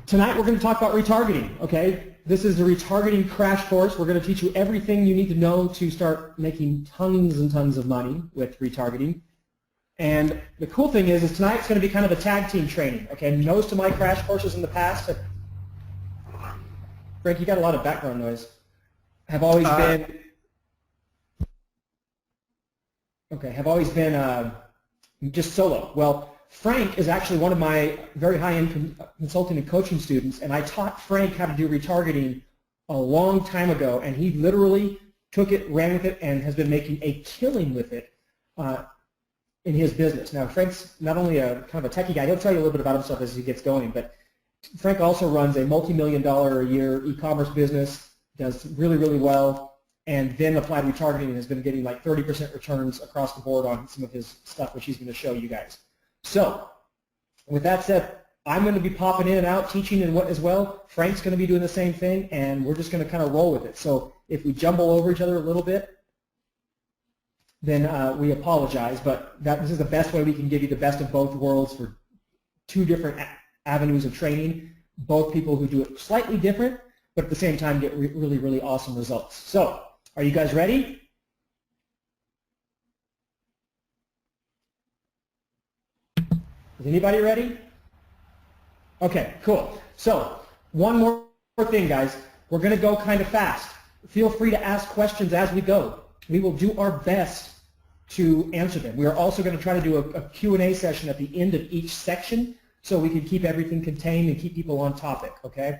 Tonight we're going to talk about retargeting, okay? This is the retargeting crash course. We're going to teach you everything you need to know to start making tons and tons of money with retargeting. And the cool thing is tonight's going to be kind of a tag team training, okay? Most of my crash courses in the past, Frank, you got a lot of background noise, have always been just solo. Well, Frank is actually one of my very high-end consulting and coaching students, and I taught Frank how to do retargeting a long time ago, and he literally took it, ran with it, and has been making a killing with it in his business. Now, Frank's not only a kind of a techie guy, he'll tell you a little bit about himself as he gets going, but Frank also runs a multi-million-dollar a year e-commerce business, does really, really well, and then applied retargeting and has been getting like 30% returns across the board on some of his stuff, which he's going to show you guys. So, with that said, I'm going to be popping in and out, teaching and what as well. Frank's going to be doing the same thing, and we're just going to kind of roll with it. So, if we jumble over each other a little bit, then we apologize, but this is the best way we can give you the best of both worlds for two different avenues of training, both people who do it slightly different, but at the same time get really, really awesome results. So, are you guys ready? Is anybody ready? Okay, cool. So, one more thing, guys. We're going to go kind of fast. Feel free to ask questions as we go. We will do our best to answer them. We are also going to try to do a Q&A session at the end of each section so we can keep everything contained and keep people on topic, okay?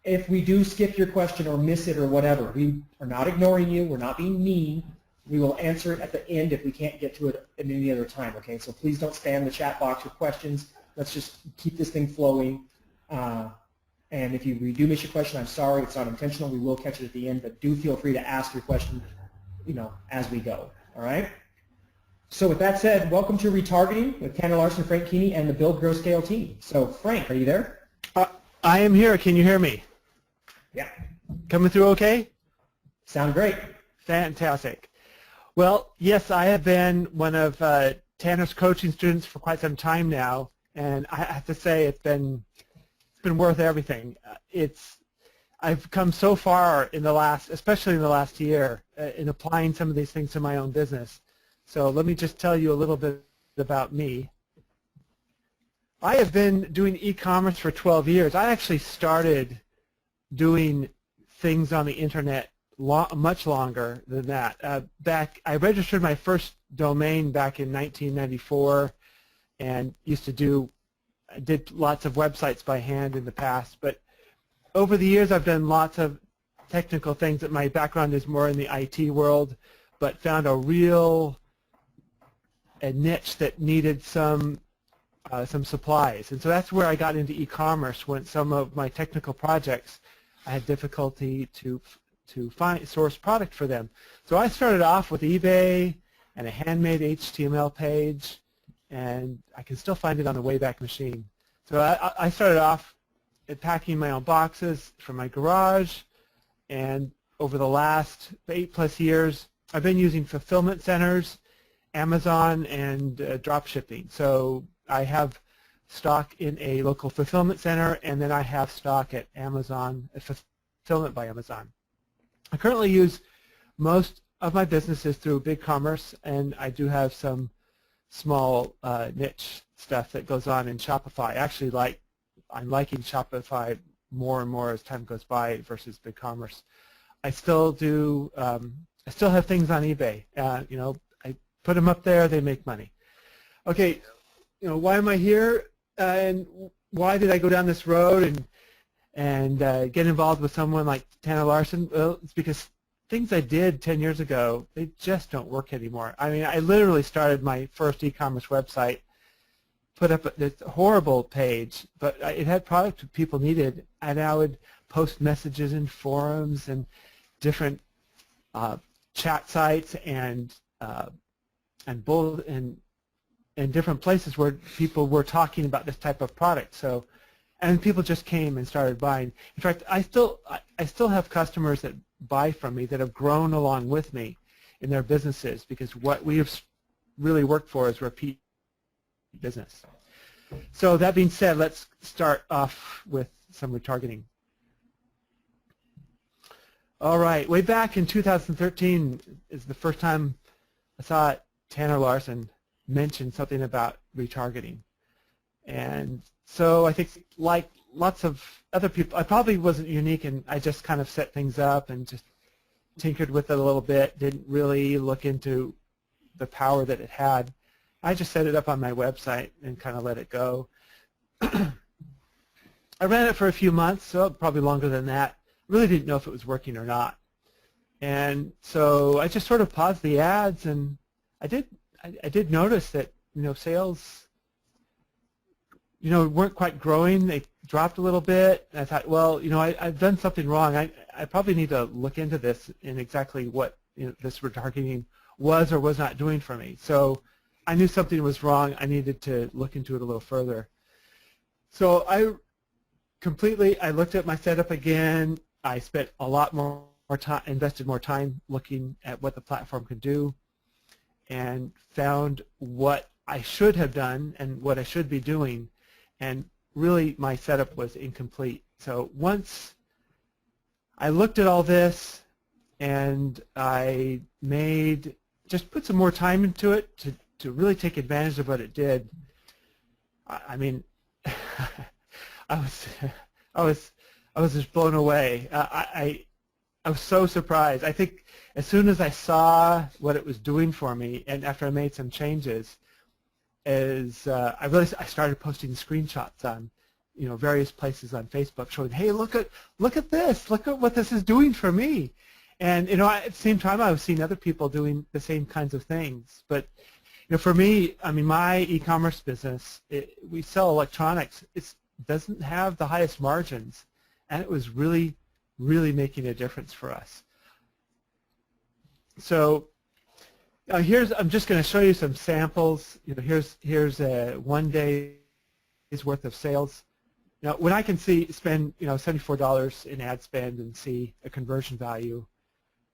If we do skip your question or miss it or whatever, we are not ignoring you. We're not being mean. We will answer it at the end if we can't get to it at any other time, okay? So please don't spam the chat box with questions. Let's just keep this thing flowing. And if we do miss your question, I'm sorry. It's not intentional. We will catch it at the end, but do feel free to ask your question, as we go, all right? So with that said, welcome to Retargeting with Tanner Larson, Frank Keeney, and the Build, Grow, Scale team. So Frank, are you there? I am here. Can you hear me? Yeah. Coming through okay? Sound great. Fantastic. Well, yes, I have been one of Tanner's coaching students for quite some time now, and I have to say it's been worth everything. I've come so far especially in the last year, in applying some of these things to my own business. So let me just tell you a little bit about me. I have been doing e-commerce for 12 years. I actually started doing things on the internet much longer than that. I registered my first domain back in 1994 and I did lots of websites by hand in the past, but over the years I've done lots of technical things. That my background is more in the IT world, but found a niche that needed some supplies, and so that's where I got into e-commerce. When some of my technical projects, I had difficulty to source product for them. So I started off with eBay and a handmade HTML page, and I can still find it on the Wayback Machine. So I started off at packing my own boxes from my garage, and over the last 8+ years, I've been using fulfillment centers, Amazon, and drop shipping. So I have stock in a local fulfillment center, and then I have stock at Amazon, fulfillment by Amazon. I currently use most of my businesses through BigCommerce, and I do have some small niche stuff that goes on in Shopify. Actually, I'm liking Shopify more and more as time goes by versus BigCommerce. I still have things on eBay. I put them up there; they make money. Okay, why am I here, and why did I go down this road and get involved with someone like Tanner Larson? Well, it's because things I did 10 years ago, they just don't work anymore. I mean, I literally started my first e-commerce website, put up this horrible page, but it had product people needed, and I would post messages in forums and different chat sites and different places where people were talking about this type of product. And people just came and started buying. In fact, I still have customers that buy from me that have grown along with me in their businesses, because what we have really worked for is repeat business. So that being said, let's start off with some retargeting. All right, way back in 2013 is the first time I saw Tanner Larson mention something about retargeting. And so I think, like lots of other people, I probably wasn't unique, and I just kind of set things up and just tinkered with it a little bit, didn't really look into the power that it had. I just set it up on my website and kind of let it go. I ran it for a few months, so probably longer than that. Really didn't know if it was working or not. And so I just sort of paused the ads, and I did notice that, sales, weren't quite growing. They dropped a little bit. And I thought, well, I've done something wrong. I probably need to look into this and exactly what this retargeting was or was not doing for me. So I knew something was wrong. I needed to look into it a little further. So I looked at my setup again. I spent a lot more time, invested more time looking at what the platform could do, and found what I should have done and what I should be doing. And really, my setup was incomplete. So once I looked at all this, and I just put some more time into it to really take advantage of what it did. I mean, I was just blown away. I was so surprised. I think as soon as I saw what it was doing for me, and after I made some changes, I started posting screenshots on various places on Facebook showing, hey, look at this, look at what this is doing for me. And at the same time, I was seeing other people doing the same kinds of things. But for me, I mean, my e-commerce business, we sell electronics. It doesn't have the highest margins, and it was really, really making a difference for us. So I'm just going to show you some samples. Here's a 1 day's worth of sales. Now, when I can spend $74 in ad spend and see a conversion value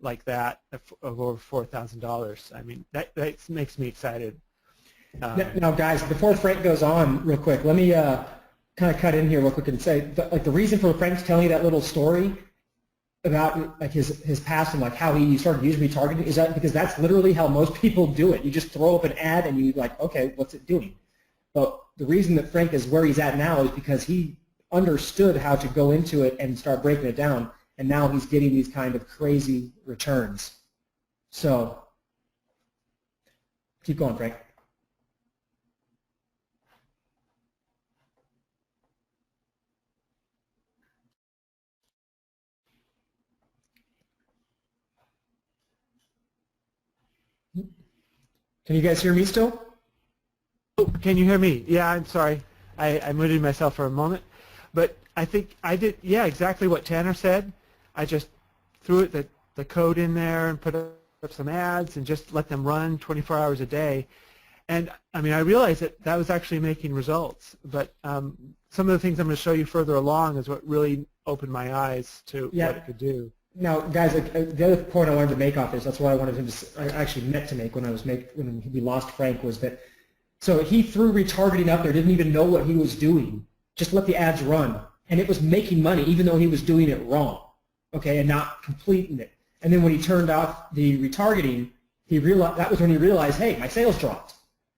like that of over $4,000, I mean, that makes me excited. Now, guys, before Frank goes on, real quick, let me kind of cut in here real quick and say, the reason for Frank's telling you that little story about his past and how he started using retargeting is that because that's literally how most people do it. You just throw up an ad and you okay, what's it doing? But the reason that Frank is where he's at now is because he understood how to go into it and start breaking it down, and now he's getting these kind of crazy returns. So keep going, Frank. Can you guys hear me still? Oh, can you hear me? Yeah, I'm sorry. I muted myself for a moment. But I think I did, yeah, exactly what Tanner said. I just threw the code in there and put up some ads and just let them run 24 hours a day. And, I mean, I realized that was actually making results. But some of the things I'm going to show you further along is what really opened my eyes to what it could do. Now, guys, the other point I wanted to make off this, that's what I wanted him to, I actually meant to make when we lost Frank, was that, so he threw retargeting up there, didn't even know what he was doing, just let the ads run, and it was making money even though he was doing it wrong, okay, and not completing it. And then when he turned off the retargeting, that was when he realized, hey, my sales dropped.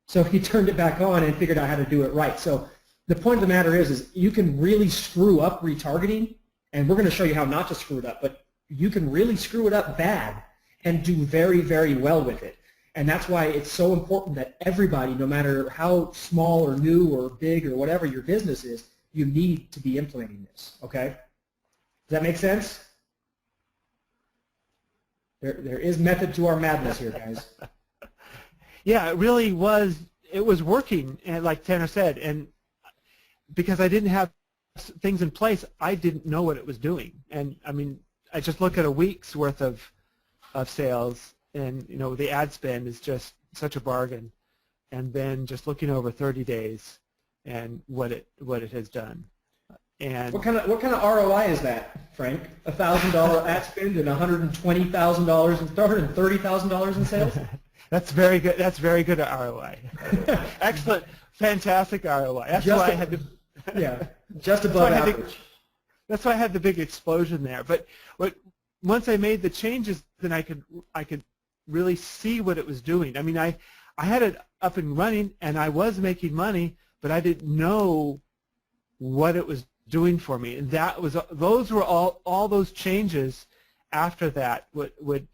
So he turned it back on and figured out how to do it right. So the point of the matter is you can really screw up retargeting, and we're going to show you how not to screw it up, but you can really screw it up bad and do very, very well with it. And that's why it's so important that everybody, no matter how small or new or big or whatever your business is, you need to be implementing this, okay? Does that make sense? There is method to our madness here, guys. Yeah, it really was. It was working, and like Tanner said, and because I didn't have things in place, I didn't know what it was doing. And I mean, I just look at a week's worth of sales, and the ad spend is just such a bargain. And then just looking over 30 days and what it has done. And what kind of ROI is that, Frank? $1,000 ad spend and $120,000 and $130,000 in sales? That's very good. That's very good ROI. Excellent, fantastic ROI. That's why I had to. Yeah, just above average. that's why I had the big explosion there. But once I made the changes, then I could really see what it was doing. I mean, I had it up and running, and I was making money, but I didn't know what it was doing for me. And those were all those changes after that would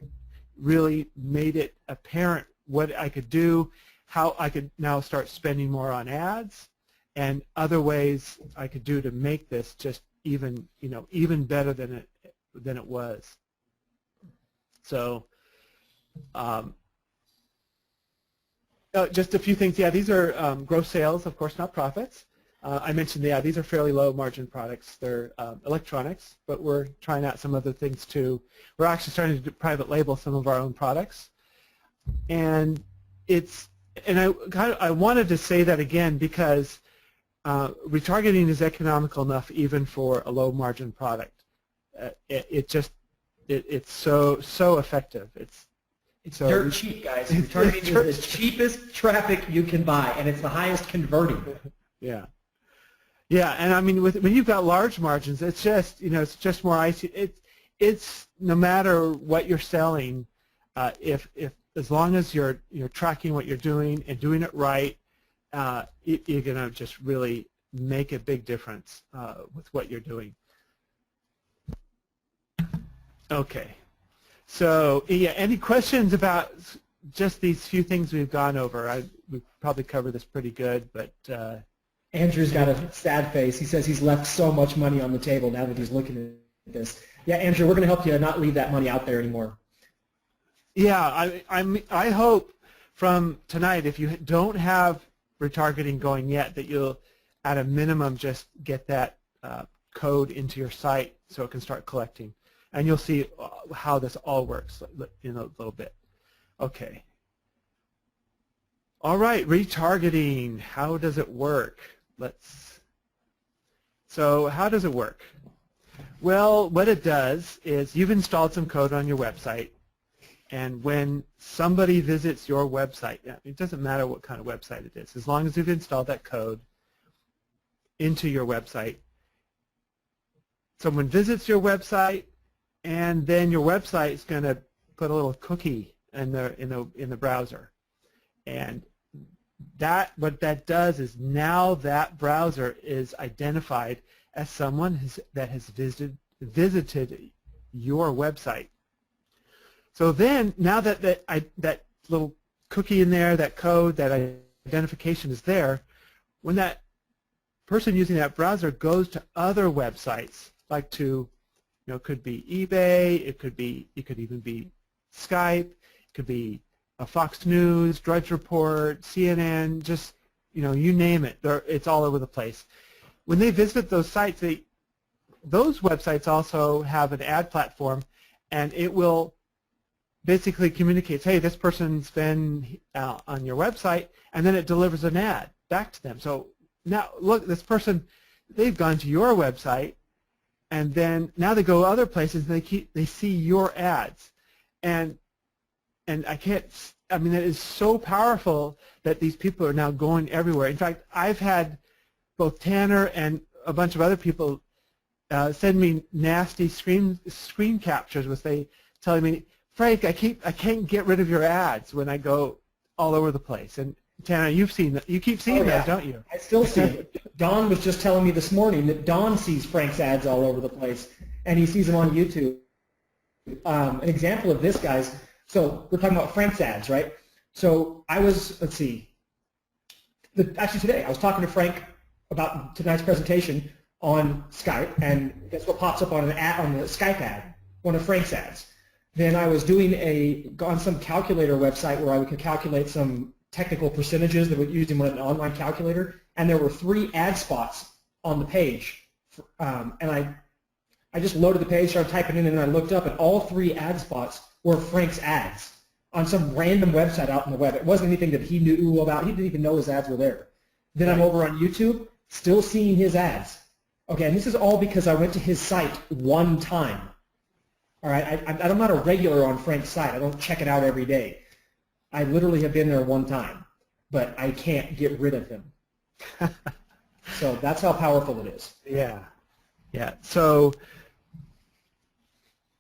really made it apparent what I could do, how I could now start spending more on ads, and other ways I could do to make this just even better than it was. So just a few things. Yeah, these are gross sales, of course, not profits. I mentioned, yeah, these are fairly low margin products. They're electronics, but we're trying out some other things too. We're actually starting to private label some of our own products, and I wanted to say that again because retargeting is economical enough even for a low margin product. It's so effective. It's dirt cheap, guys. Retargeting is the cheapest traffic you can buy, and it's the highest converting. Yeah. Yeah, and I mean, when you've got large margins, it's just it's more icy. It's no matter what you're selling, if as long as you're tracking what you're doing and doing it right, you're gonna just really make a big difference with what you're doing. Okay, so yeah, any questions about just these few things we've gone over? We've probably covered this pretty good, but. Andrew's got a sad face. He says he's left so much money on the table now that he's looking at this. Yeah, Andrew, we're going to help you not leave that money out there anymore. Yeah, I hope from tonight, if you don't have retargeting going yet, that you'll, at a minimum, just get that code into your site so it can start collecting. And you'll see how this all works in a little bit. Okay. All right, retargeting. How does it work? So how does it work? Well, what it does is you've installed some code on your website, and when somebody visits your website, it doesn't matter what kind of website it is, as long as you've installed that code into your website, someone visits your website, and then your website is going to put a little cookie in the browser, and what that does is now that browser is identified as someone that has visited your website. So then, now that little cookie in there, that code, that identification is there, when that person using that browser goes to other websites, like to, could be eBay, it could even be Skype, it could be Fox News, Drudge Report, CNN, just, you name it. It's all over the place. When they visit those sites, those websites also have an ad platform, and it will basically communicate, hey, this person's been on your website, and then it delivers an ad back to them. So now, look, this person, they've gone to your website, and then now they go other places, and they see your ads. And I mean, it is so powerful that these people are now going everywhere. In fact, I've had both Tanner and a bunch of other people send me nasty screen captures with telling me, Frank, I can't get rid of your ads when I go all over the place. And Tanner, you keep seeing those, don't you? I still see them. Don was just telling me this morning that Don sees Frank's ads all over the place, and he sees them on YouTube. An example of this, guys. So we're talking about Frank's ads, right? So I was, actually today I was talking to Frank about tonight's presentation on Skype, and guess what pops up on the Skype ad? One of Frank's ads. Then I was doing on some calculator website where I could calculate some technical percentages that were used in an online calculator, and there were 3 ad spots on the page. And I just loaded the page, started typing in, and I looked up, and all 3 ad spots were Frank's ads on some random website out on the web. It wasn't anything that he knew about. He didn't even know his ads were there. Then I'm over on YouTube, still seeing his ads. Okay, and this is all because I went to his site one time. All right, I'm not a regular on Frank's site. I don't check it out every day. I literally have been there one time, but I can't get rid of him. So that's how powerful it is. Yeah. Yeah. So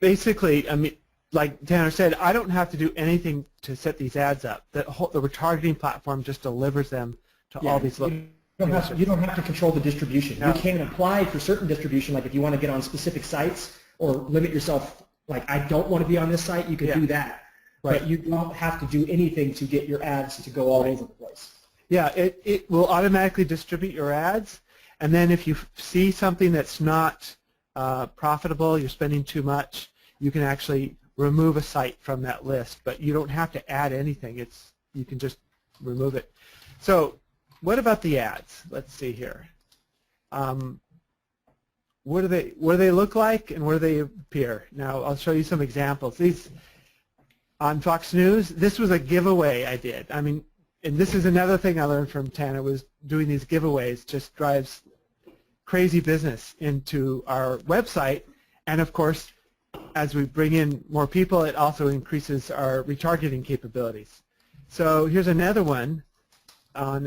basically, I mean, like Tanner said, I don't have to do anything to set these ads up. The retargeting platform just delivers them to all these you don't have to control the distribution. No. You can apply for certain distribution, like if you want to get on specific sites or limit yourself, like I don't want to be on this site, you can do that. Right. But you don't have to do anything to get your ads to go all over the place. Yeah, it will automatically distribute your ads, and then if you see something that's not profitable, you're spending too much, you can actually remove a site from that list, but you don't have to add anything. You can just remove it. So what about the ads? Let's see here. What do they look like, and where do they appear? Now I'll show you some examples. These on Fox News, this was a giveaway I did. I mean, and this is another thing I learned from Tana, was doing these giveaways just drives crazy business into our website, and of course, as we bring in more people, it also increases our retargeting capabilities. So here's another one on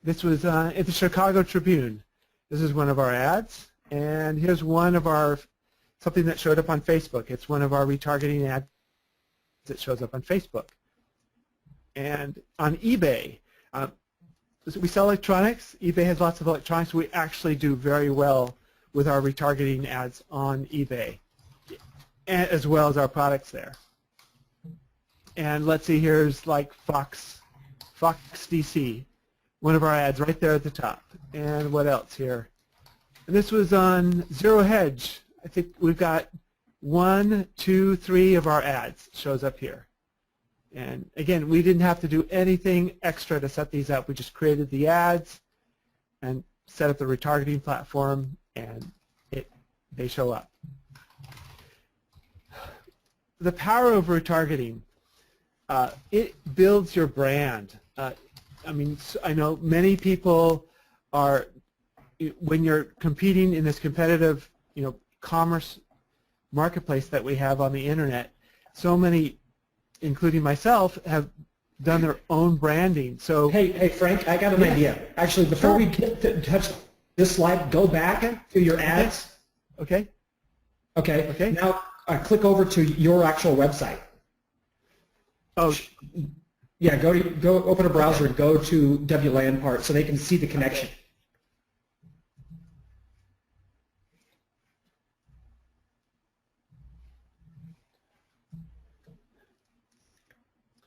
this was at the Chicago Tribune. This is one of our ads, and here's one of something that showed up on Facebook. It's one of our retargeting ads that shows up on Facebook. And on eBay, we sell electronics. eBay has lots of electronics. We actually do very well with our retargeting ads on eBay, as well as our products there. And let's see, here's like Fox DC, one of our ads right there at the top. And what else here? And this was on Zero Hedge. I think we've got 1, 2, 3 of our ads shows up here. And again, we didn't have to do anything extra to set these up. We just created the ads and set up the retargeting platform, and they show up. The power of retargeting, it builds your brand. I mean, I know many people are, when you're competing in this competitive, commerce marketplace that we have on the internet, so many, including myself, have done their own branding. So hey Frank, I got an idea. Actually, before we get to touch this slide, go back to your ads. Okay. Okay. Now click over to your actual website. Oh. Yeah, go open a browser and go to WLAN part so they can see the connection.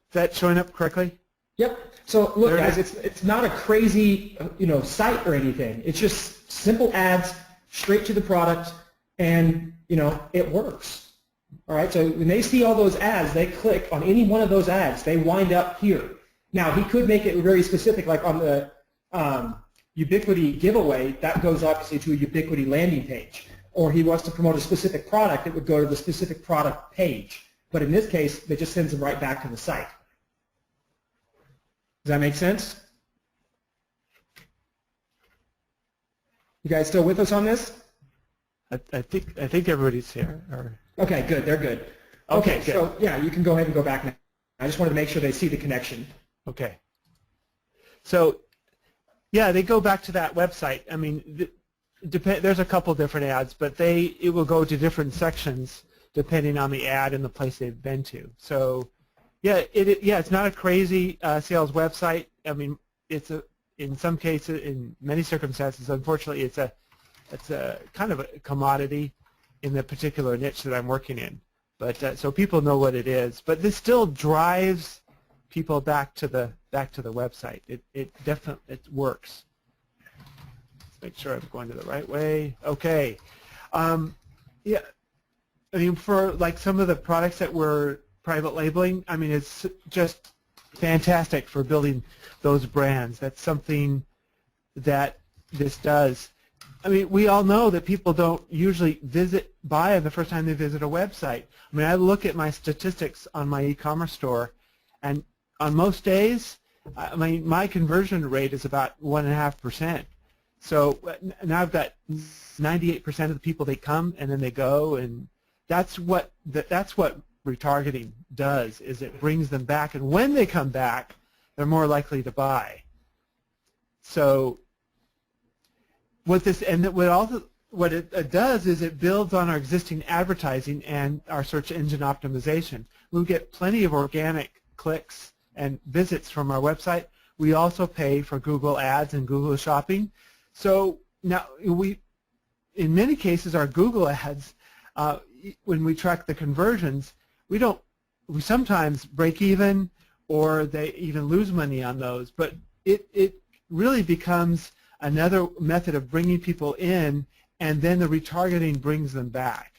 Is that showing up correctly? Yep. So look, guys, it's not a crazy site or anything. It's just simple ads, straight to the product, and it works. All right. So when they see all those ads, they click on any one of those ads. They wind up here. Now he could make it very specific, like on the Ubiquity giveaway. That goes obviously to a Ubiquity landing page. Or he wants to promote a specific product, it would go to the specific product page. But in this case, it just sends them right back to the site. Does that make sense? You guys still with us on this? I think everybody's here. Okay, good. They're good. Okay, good. So yeah, you can go ahead and go back now. I just wanted to make sure they see the connection. Okay. So yeah, they go back to that website. I mean, there's a couple different ads, but it will go to different sections depending on the ad and the place they've been to. So yeah, it's not a crazy sales website. I mean, in some cases, in many circumstances, unfortunately, it's a kind of a commodity in the particular niche that I'm working in. But so people know what it is. But this still drives people back to the website. It definitely works. Let's make sure I'm going to the right way. Okay. Yeah. I mean, for like some of the products that we're private labeling, I mean, it's just fantastic for building those brands. That's something that this does. I mean, we all know that people don't usually buy the first time they visit a website. I mean, I look at my statistics on my e-commerce store, and on most days, I mean, my conversion rate is about 1.5%. So now I've got 98% of the people, they come and then they go, and that's what retargeting does, is it brings them back, and when they come back, they're more likely to buy. So what what it does is it builds on our existing advertising and our search engine optimization. We get plenty of organic clicks and visits from our website. We also pay for Google Ads and Google Shopping. So now in many cases, our Google Ads, when we track the conversions, we sometimes break even, or they even lose money on those. But it really becomes another method of bringing people in, and then the retargeting brings them back.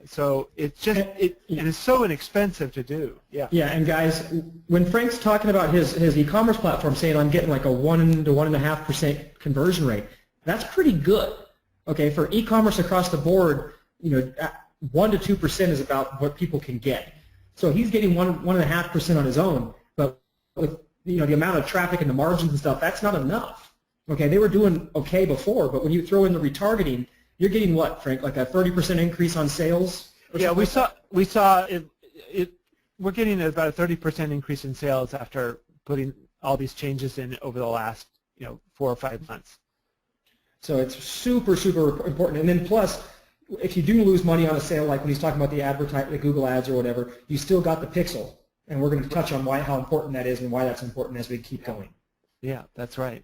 So it's just and it's so inexpensive to do. Yeah. Yeah, and guys, when Frank's talking about his e-commerce platform, saying I'm getting like a 1 to 1.5% conversion rate, that's pretty good. Okay, for e-commerce across the board, 1 to 2% is about what people can get. So he's getting 1.5% on his own, but with the amount of traffic and the margins and stuff, that's not enough. Okay, they were doing okay before, but when you throw in the retargeting, you're getting what, Frank? Like a 30% increase on sales? Yeah, we saw it. We're getting about a 30% increase in sales after putting all these changes in over the last 4 or 5 months. So it's super, super important. And then plus, if you do lose money on a sale, like when he's talking about the Google Ads or whatever, you still got the pixel. And we're going to touch on how important that is and why that's important as we keep going. Yeah, that's right.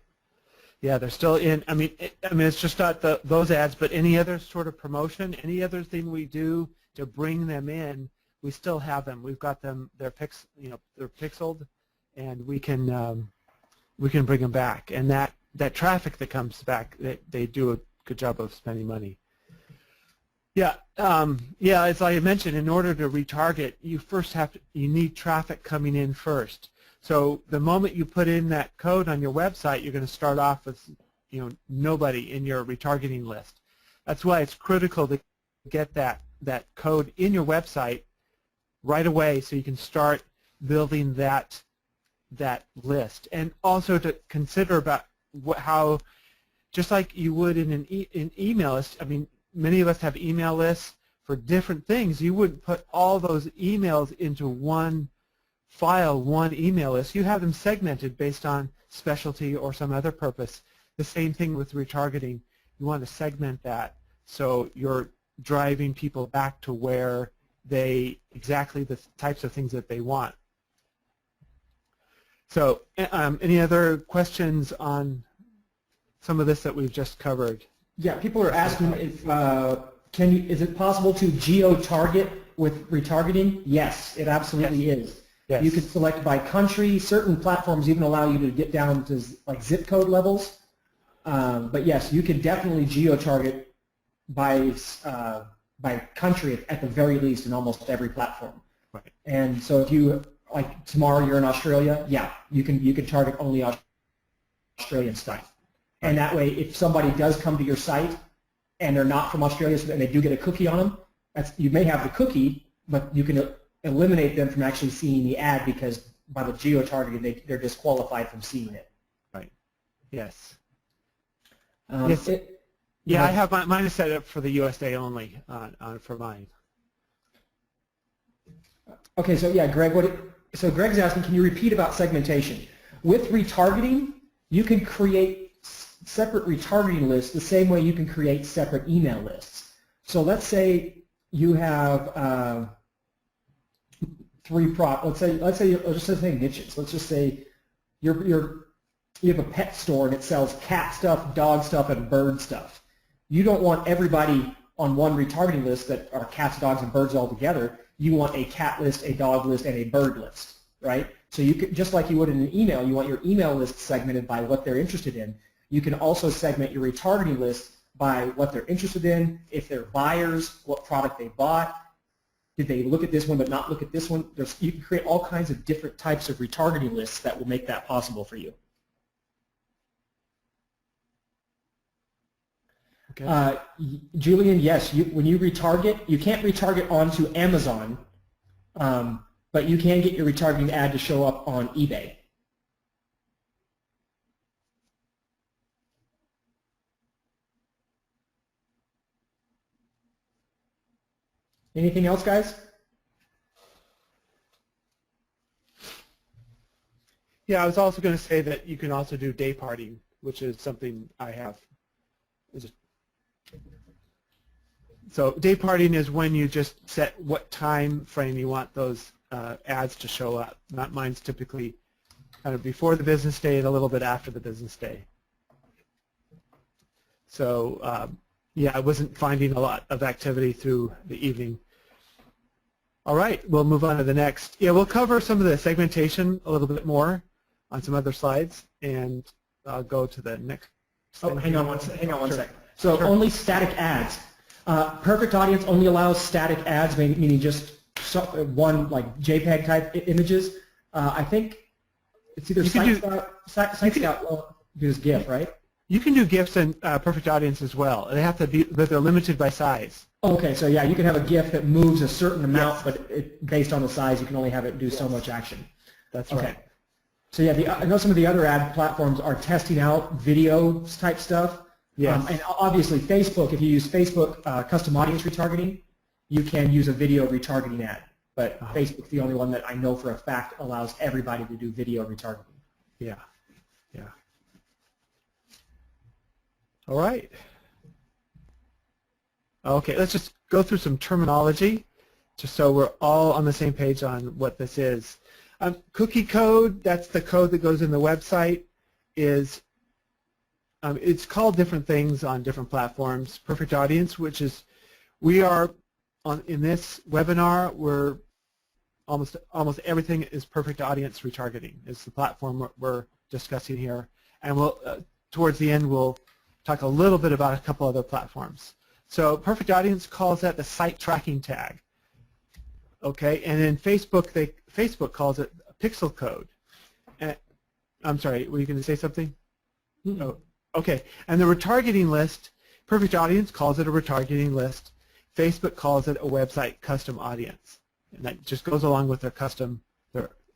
Yeah, they're still in. I mean, it's just not those ads, but any other sort of promotion, any other thing we do to bring them in, we still have them. We've got them. They're they're pixeled, and we can bring them back. And that traffic that comes back, they do a good job of spending money. Yeah, as I mentioned, in order to retarget, you need traffic coming in first. So the moment you put in that code on your website, you're going to start off with nobody in your retargeting list. That's why it's critical to get that code in your website right away, so you can start building that list. And also to consider about how, just like you would in an email list. I mean, many of us have email lists for different things. You wouldn't put all those emails into one file, one email list. You have them segmented based on specialty or some other purpose. The same thing with retargeting. You want to segment that so you're driving people back to where exactly the types of things that they want. So any other questions on some of this that we've just covered? Yeah, people are asking if is it possible to geo-target with retargeting? Yes, it absolutely is. Yes. You can select by country. Certain platforms even allow you to get down to like zip code levels. But yes, you can definitely geo-target by country at the very least in almost every platform. Right. And so if you, like tomorrow you're in Australia, yeah, you can target only Australian stuff. And that way, if somebody does come to your site and they're not from Australia and they do get a cookie on them, you may have the cookie, but you can eliminate them from actually seeing the ad because by the geo-targeting, they're disqualified from seeing it. Right. Yes. Yes. I have mine is set up for the USA only for mine. Okay, so yeah, Greg. So Greg's asking, can you repeat about segmentation? With retargeting, you can create separate retargeting lists the same way you can create separate email lists. So let's say you have let's just say niches. Let's just say you have a pet store and it sells cat stuff, dog stuff, and bird stuff. You don't want everybody on one retargeting list that are cats, dogs, and birds all together. You want a cat list, a dog list, and a bird list, right? So you could, just like you would in an email, you want your email list segmented by what they're interested in. You can also segment your retargeting list by what they're interested in, if they're buyers, what product they bought, did they look at this one but not look at this one. You can create all kinds of different types of retargeting lists that will make that possible for you. Okay. Julian, yes, when you retarget, you can't retarget onto Amazon, but you can get your retargeting ad to show up on eBay. Anything else, guys? Yeah, I was also going to say that you can also do day parting, which is something I have. So day parting is when you just set what time frame you want those ads to show up. Mine's typically kind of before the business day and a little bit after the business day. So yeah, I wasn't finding a lot of activity through the evening. All right, we'll move on to the next. Yeah, we'll cover some of the segmentation a little bit more on some other slides, and I'll go to the next. Oh, hang on one Sure. second. So Sure. only static ads. Perfect Audience only allows static ads, meaning just one like JPEG type images. I think it's either SiteScout will do this GIF, right? You can do GIFs in Perfect Audience as well. They have to be, but they're limited by size. Okay, so yeah, you can have a GIF that moves a certain amount, but based on the size, you can only have it do so much action. That's Okay. right. So yeah, I know some of the other ad platforms are testing out video type stuff. Yes. And obviously Facebook, if you use Facebook custom audience retargeting, you can use a video retargeting ad. But Facebook's the only one that I know for a fact allows everybody to do video retargeting. Yeah. Yeah. All right. Okay, let's just go through some terminology just so we're all on the same page on what this is. Cookie code, that's the code that goes in the website, is it's called different things on different platforms. Perfect Audience, which is, we are in this webinar, we're almost everything is Perfect Audience retargeting. It's the platform we're discussing here, and we'll towards the end we'll talk a little bit about a couple other platforms. So Perfect Audience calls that the site tracking tag. Okay, and then Facebook calls it a pixel code. And, I'm sorry, were you going to say something? Mm-hmm. Oh, okay, and the retargeting list, Perfect Audience calls it a retargeting list. Facebook calls it a website custom audience. And that just goes along with their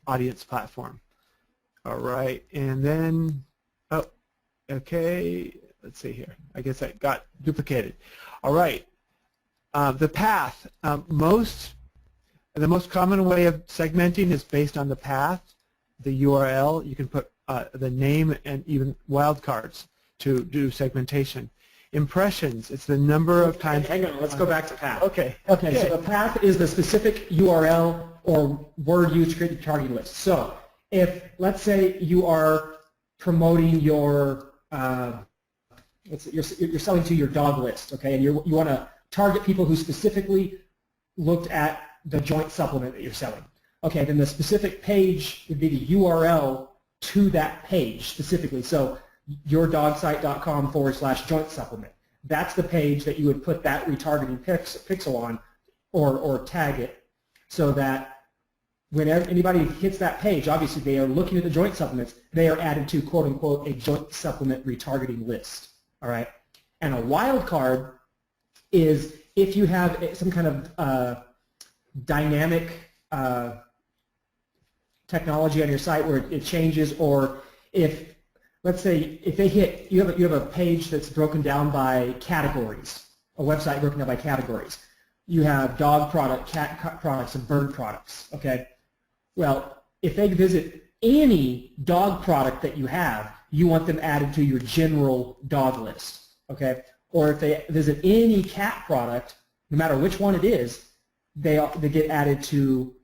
audience platform. All right, and then, oh, okay, let's see here. I guess that got duplicated. All right, the path. The most common way of segmenting is based on the path, the URL. You can put the name and even wildcards to do segmentation. Impressions, it's the number of times. Hang on, let's go back to path. Okay. Okay, so the path is the specific URL or word used to create the targeting list. So if, let's say you are promoting your, you're selling to your dog list, okay, and you want to target people who specifically looked at the joint supplement that you're selling. Okay, then the specific page would be the URL to that page specifically. So yourdogsite.com/joint supplement. That's the page that you would put that retargeting pixel on or tag it so that whenever anybody hits that page, obviously they are looking at the joint supplements, they are added to quote unquote a joint supplement retargeting list. All right, and a wildcard is if you have some kind of dynamic technology on your site where it changes, or if, let's say, if they hit, you have a page that's broken down by categories, a website broken down by categories. You have dog product, cat products, and bird products, okay? Well, if they visit any dog product that you have, you want them added to your general dog list, okay? Or if they visit any cat product, no matter which one it is, they get added to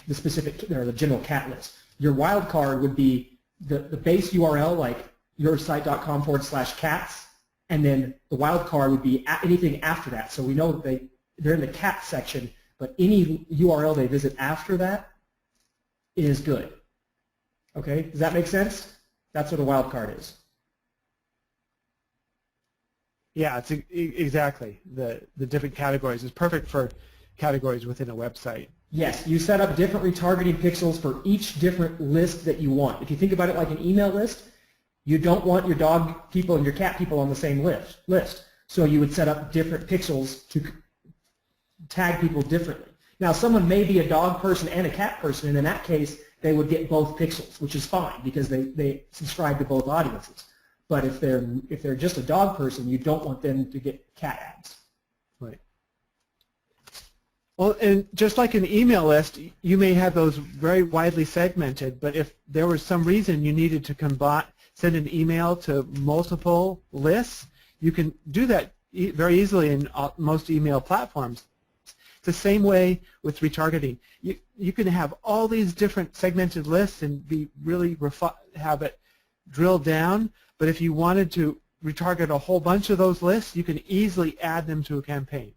the specific, or the general cat list. Your wildcard would be the base URL, like yoursite.com/cats, and then the wildcard would be anything after that. So we know that they're in the cat section, but any URL they visit after that is good. Okay, does that make sense? That's what a wildcard is. Yeah, it's exactly the different categories. It's perfect for categories within a website. Yes, you set up different retargeting pixels for each different list that you want. If you think about it like an email list, you don't want your dog people and your cat people on the same list. So you would set up different pixels to tag people differently. Now, someone may be a dog person and a cat person, and in that case, they would get both pixels, which is fine because they subscribe to both audiences. But if they're just a dog person, you don't want them to get cat ads. Right. Well, and just like an email list, you may have those very widely segmented, but if there was some reason you needed to send an email to multiple lists, you can do that very easily in most email platforms. It's the same way with retargeting. You can have all these different segmented lists and be really have it drilled down, but if you wanted to retarget a whole bunch of those lists, you can easily add them to a campaign.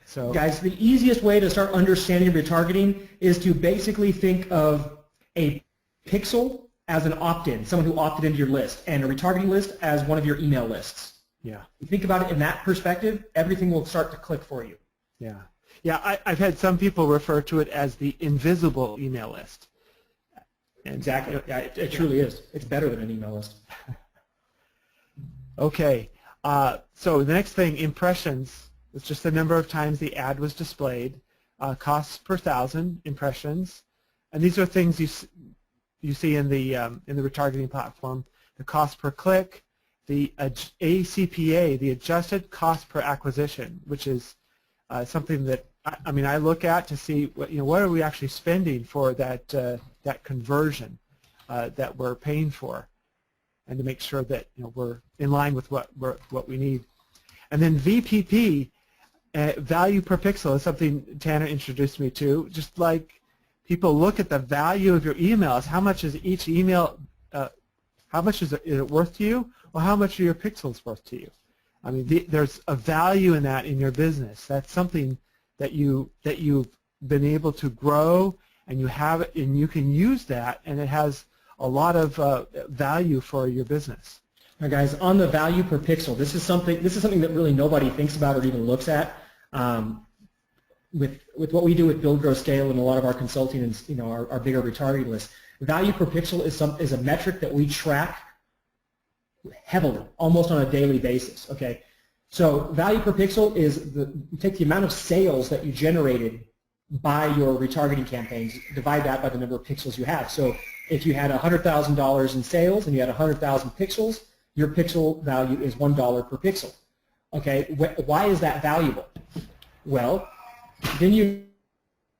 So, guys, the easiest way to start understanding retargeting is to basically think of a pixel as an opt-in, someone who opted into your list, and a retargeting list as one of your email lists. Yeah. You think about it in that perspective, everything will start to click for you. Yeah. Yeah, I've had some people refer to it as the invisible email list. And, exactly. Yeah, it truly is. It's better than an email list. Okay. So the next thing, impressions. It's just the number of times the ad was displayed. Costs per 1,000 impressions. And these are things you see in the retargeting platform. The cost per click, the ACPA, the adjusted cost per acquisition, which is something that I look at to see what are we actually spending for that conversion that we're paying for, and to make sure that we're in line with what we need. And then VPP, value per pixel, is something Tanner introduced me to. Just like people look at the value of your emails, how much is each email, how much is it worth to you, or how much are your pixels worth to you? I mean, there's a value in that in your business. That's something that you've been able to grow, and you have it, and you can use that, and it has a lot of value for your business. Now, guys, on the value per pixel, this is something that really nobody thinks about or even looks at. With what we do with Build, Grow, Scale, and a lot of our consulting and our bigger retargeting list, value per pixel is a metric that we track heavily, almost on a daily basis. Okay, so value per pixel is you take the amount of sales that you generated by your retargeting campaigns, divide that by the number of pixels you have. So if you had $100,000 in sales and you had 100,000 pixels, your pixel value is $1 per pixel. Okay, why is that valuable? Well, then you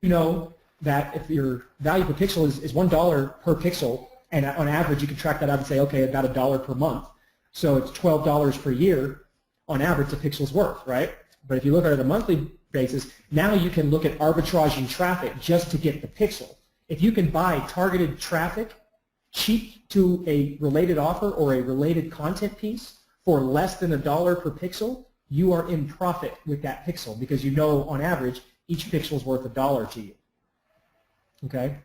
know that if your value per pixel is $1 per pixel, and on average you can track that out and say, okay, about $1 per month, so it's $12 per year on average the pixel's worth, right? But if you look at it on a monthly basis, now you can look at arbitraging traffic just to get the pixel. If you can buy targeted traffic cheap to a related offer or a related content piece for less than $1 per pixel, you are in profit with that pixel, because you know on average each pixel is worth $1 to you. Okay?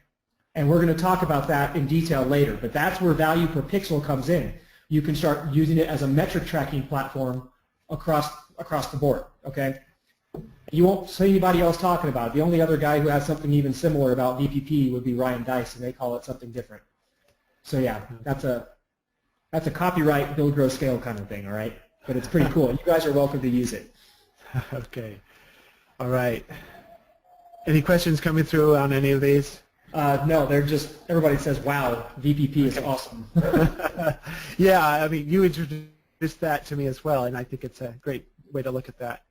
And we're going to talk about that in detail later, but that's where value per pixel comes in. You can start using it as a metric tracking platform across the board. Okay? You won't see anybody else talking about it. The only other guy who has something even similar about VPP would be Ryan Dice, and they call it something different. So yeah, that's a copyright Build, Grow, Scale kind of thing, all right? But it's pretty cool. You guys are welcome to use it. Okay. All right. Any questions coming through on any of these? No, they're just, everybody says, wow, VPP is awesome. Yeah, I mean, you introduced that to me as well, and I think it's a great way to look at that.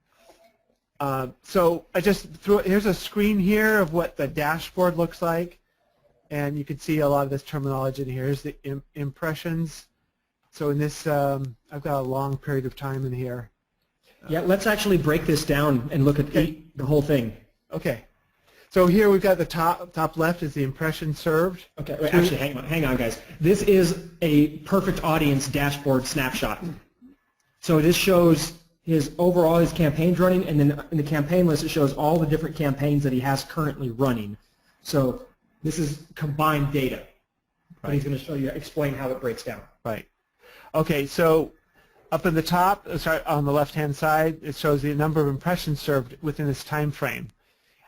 So I just here's a screen here of what the dashboard looks like, and you can see a lot of this terminology in here. Here's the impressions. So in this, I've got a long period of time in here. Yeah, let's actually break this down and look at the whole thing. Okay. So here we've got the top left is the impression served. Okay, wait, actually, hang on, guys. This is a perfect audience dashboard snapshot. So this shows his campaigns running, and then in the campaign list it shows all the different campaigns that he has currently running. So this is combined data. Right. He's going to explain how it breaks down. Right. Okay, so up in the top, sorry, on the left-hand side, it shows the number of impressions served within this time frame.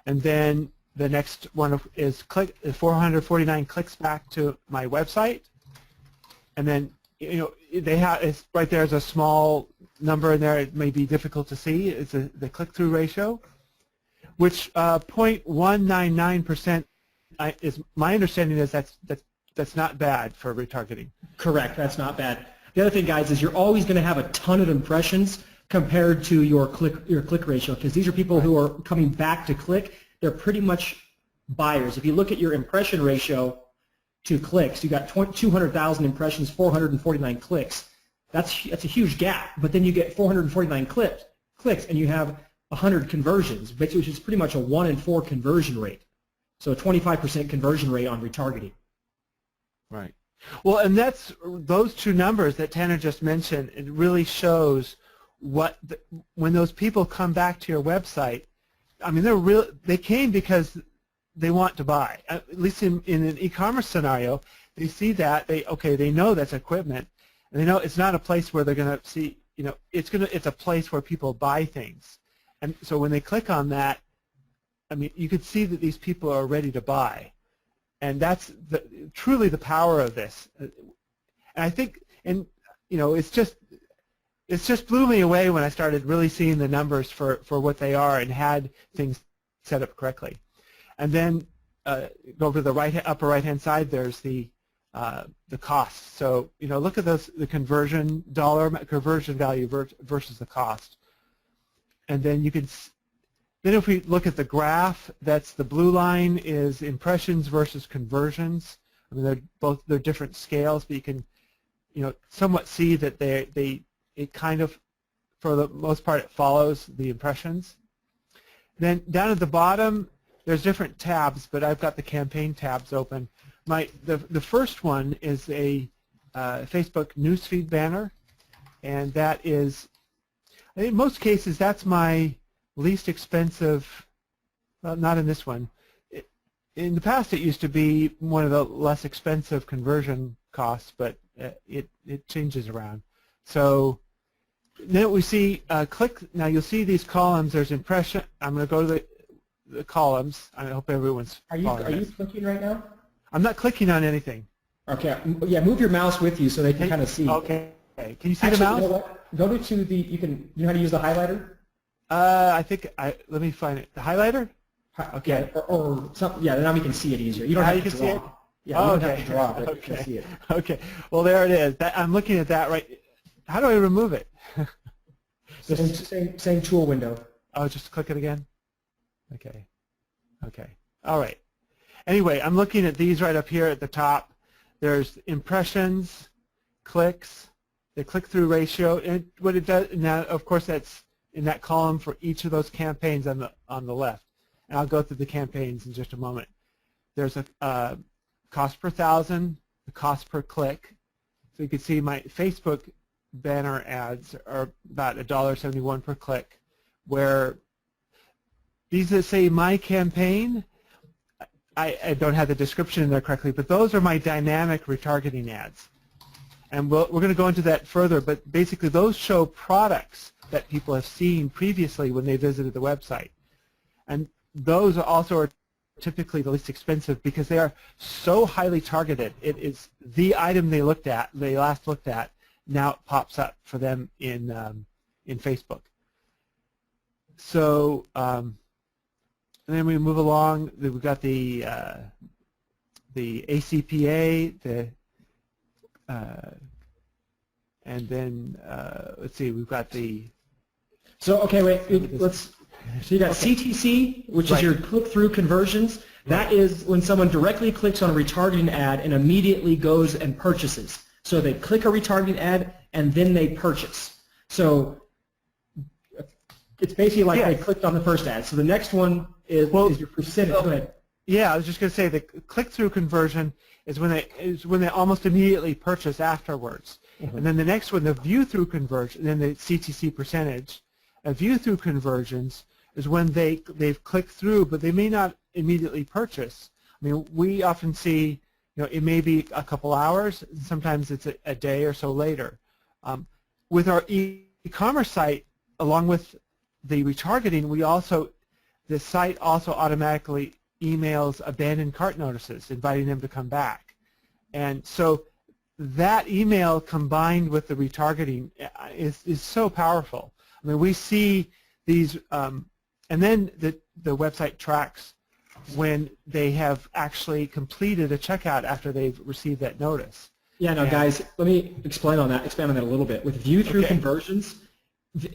And then the next one is 449 clicks back to my website. And then, they have, it's right there's a small number in there. It may be difficult to see. It's the click-through ratio, which 0.199% is my understanding is that's not bad for retargeting. Correct. That's not bad. The other thing, guys, is you're always going to have a ton of impressions compared to your click ratio, because these are people who are coming back to click. They're pretty much buyers. If you look at your impression ratio to clicks, you got 200,000 impressions, 449 clicks. That's a huge gap. But then you get 449 clicks, and you have 100 conversions, which is pretty much a 1 in 4 conversion rate. So a 25% conversion rate on retargeting. Right. Well, and that's those two numbers that Tanner just mentioned. It really shows what when those people come back to your website. I mean, they came because they want to buy. At least in an e-commerce scenario, they see that they know that's equipment, and they know it's not a place where they're going to see. It's a place where people buy things, and so when they click on that, I mean, you could see that these people are ready to buy. And that's truly the power of this. And I think, it's just blew me away when I started really seeing the numbers for what they are and had things set up correctly. And then go over to the upper right-hand side. There's the cost. So look at the conversion value versus the cost. And then you can. Then if we look at the graph, that's the blue line is impressions versus conversions. I mean, they're different scales, but you can, somewhat see that it kind of, for the most part, it follows the impressions. Then down at the bottom, there's different tabs, but I've got the campaign tabs open. The first one is a Facebook newsfeed banner, and that is, in most cases, that's my least expensive. Well, not in this one. In the past, it used to be one of the less expensive conversion costs, but it changes around. So then we see click. Now you'll see these columns. There's impression. I'm going to go to the columns. I hope everyone's. Are you clicking right now? I'm not clicking on anything. Okay. Yeah. Move your mouse with you so they can kind of see. Okay. Can you see the mouse? You know what? Go to the. You know how to use the highlighter? I think let me find it. The highlighter? Okay. Yeah, or something. Yeah, now we can see it easier. You don't have to draw. See it? Yeah, you don't have to draw, but you can see it. Okay. Well, there it is. I'm looking at that right. How do I remove it? Same tool window. Oh, just click it again? Okay. Okay. All right. Anyway, I'm looking at these right up here at the top. There's impressions, clicks, the click-through ratio, and what it does now, of course, that's in that column for each of those campaigns on the left. And I'll go through the campaigns in just a moment. There's a cost per thousand, the cost per click. So you can see my Facebook banner ads are about $1.71 per click, where these that say my campaign, I don't have the description in there correctly, but those are my dynamic retargeting ads. And we're going to go into that further, but basically those show products that people have seen previously when they visited the website. And those also are typically the least expensive because they are so highly targeted. It is the item they last looked at, now it pops up for them in Facebook. So and then we move along. We've got the ACPA, and then let's see, we've got the. So okay, wait. So you got CTC, which is your click-through conversions. That is when someone directly clicks on a retargeting ad and immediately goes and purchases. So they click a retargeting ad and then they purchase. So it's basically like they clicked on the first ad. So the next one is your percentage. Go ahead. Yeah, I was just going to say the click-through conversion is when they almost immediately purchase afterwards. Mm-hmm. And then the next one, the view-through conversion, and then the CTC percentage. A view-through conversions is when they've clicked through, but they may not immediately purchase. I mean, we often see, it may be a couple hours. Sometimes it's a day or so later. With our e-commerce site, along with the retargeting, the site also automatically emails abandoned cart notices, inviting them to come back. And so that email combined with the retargeting is so powerful. I mean, we see these, and then the website tracks when they have actually completed a checkout after they've received that notice. Yeah, no, guys, let me expand on that a little bit. With view-through conversions,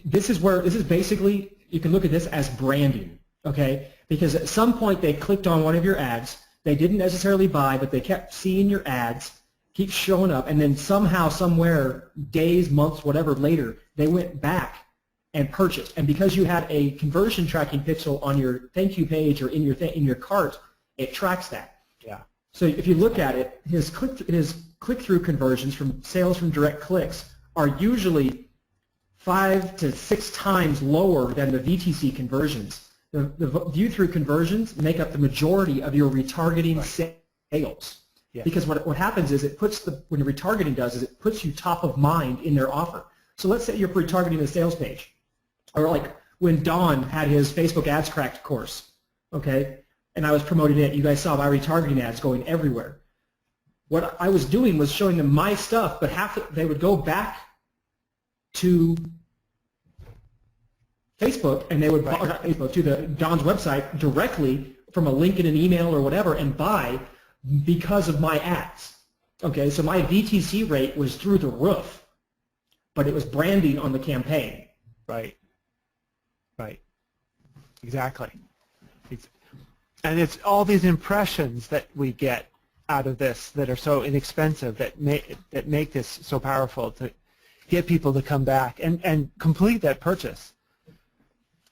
this is basically, you can look at this as branding, okay? Because at some point they clicked on one of your ads, they didn't necessarily buy, but they kept seeing your ads, keeps showing up, and then somehow, somewhere, days, months, whatever later, they went back and purchased. And because you had a conversion tracking pixel on your thank you page or in your cart, it tracks that. Yeah. So if you look at it, his click-through conversions from sales from direct clicks are usually 5 to 6 times lower than the VTC conversions. The view-through conversions make up the majority of your retargeting sales. Yes. Because what happens is when the retargeting does is it puts you top of mind in their offer. So let's say you're retargeting a sales page, or like when Don had his Facebook Ads Cracked course, okay, and I was promoting it. You guys saw my retargeting ads going everywhere. What I was doing was showing them my stuff, but they would go back to Facebook, and they would not Facebook, to Don's website directly from a link in an email or whatever, and buy because of my ads. Okay, so my VTC rate was through the roof, but it was branding on the campaign. Right. Right. Exactly. And it's all these impressions that we get out of this that are so inexpensive that make this so powerful to get people to come back and complete that purchase.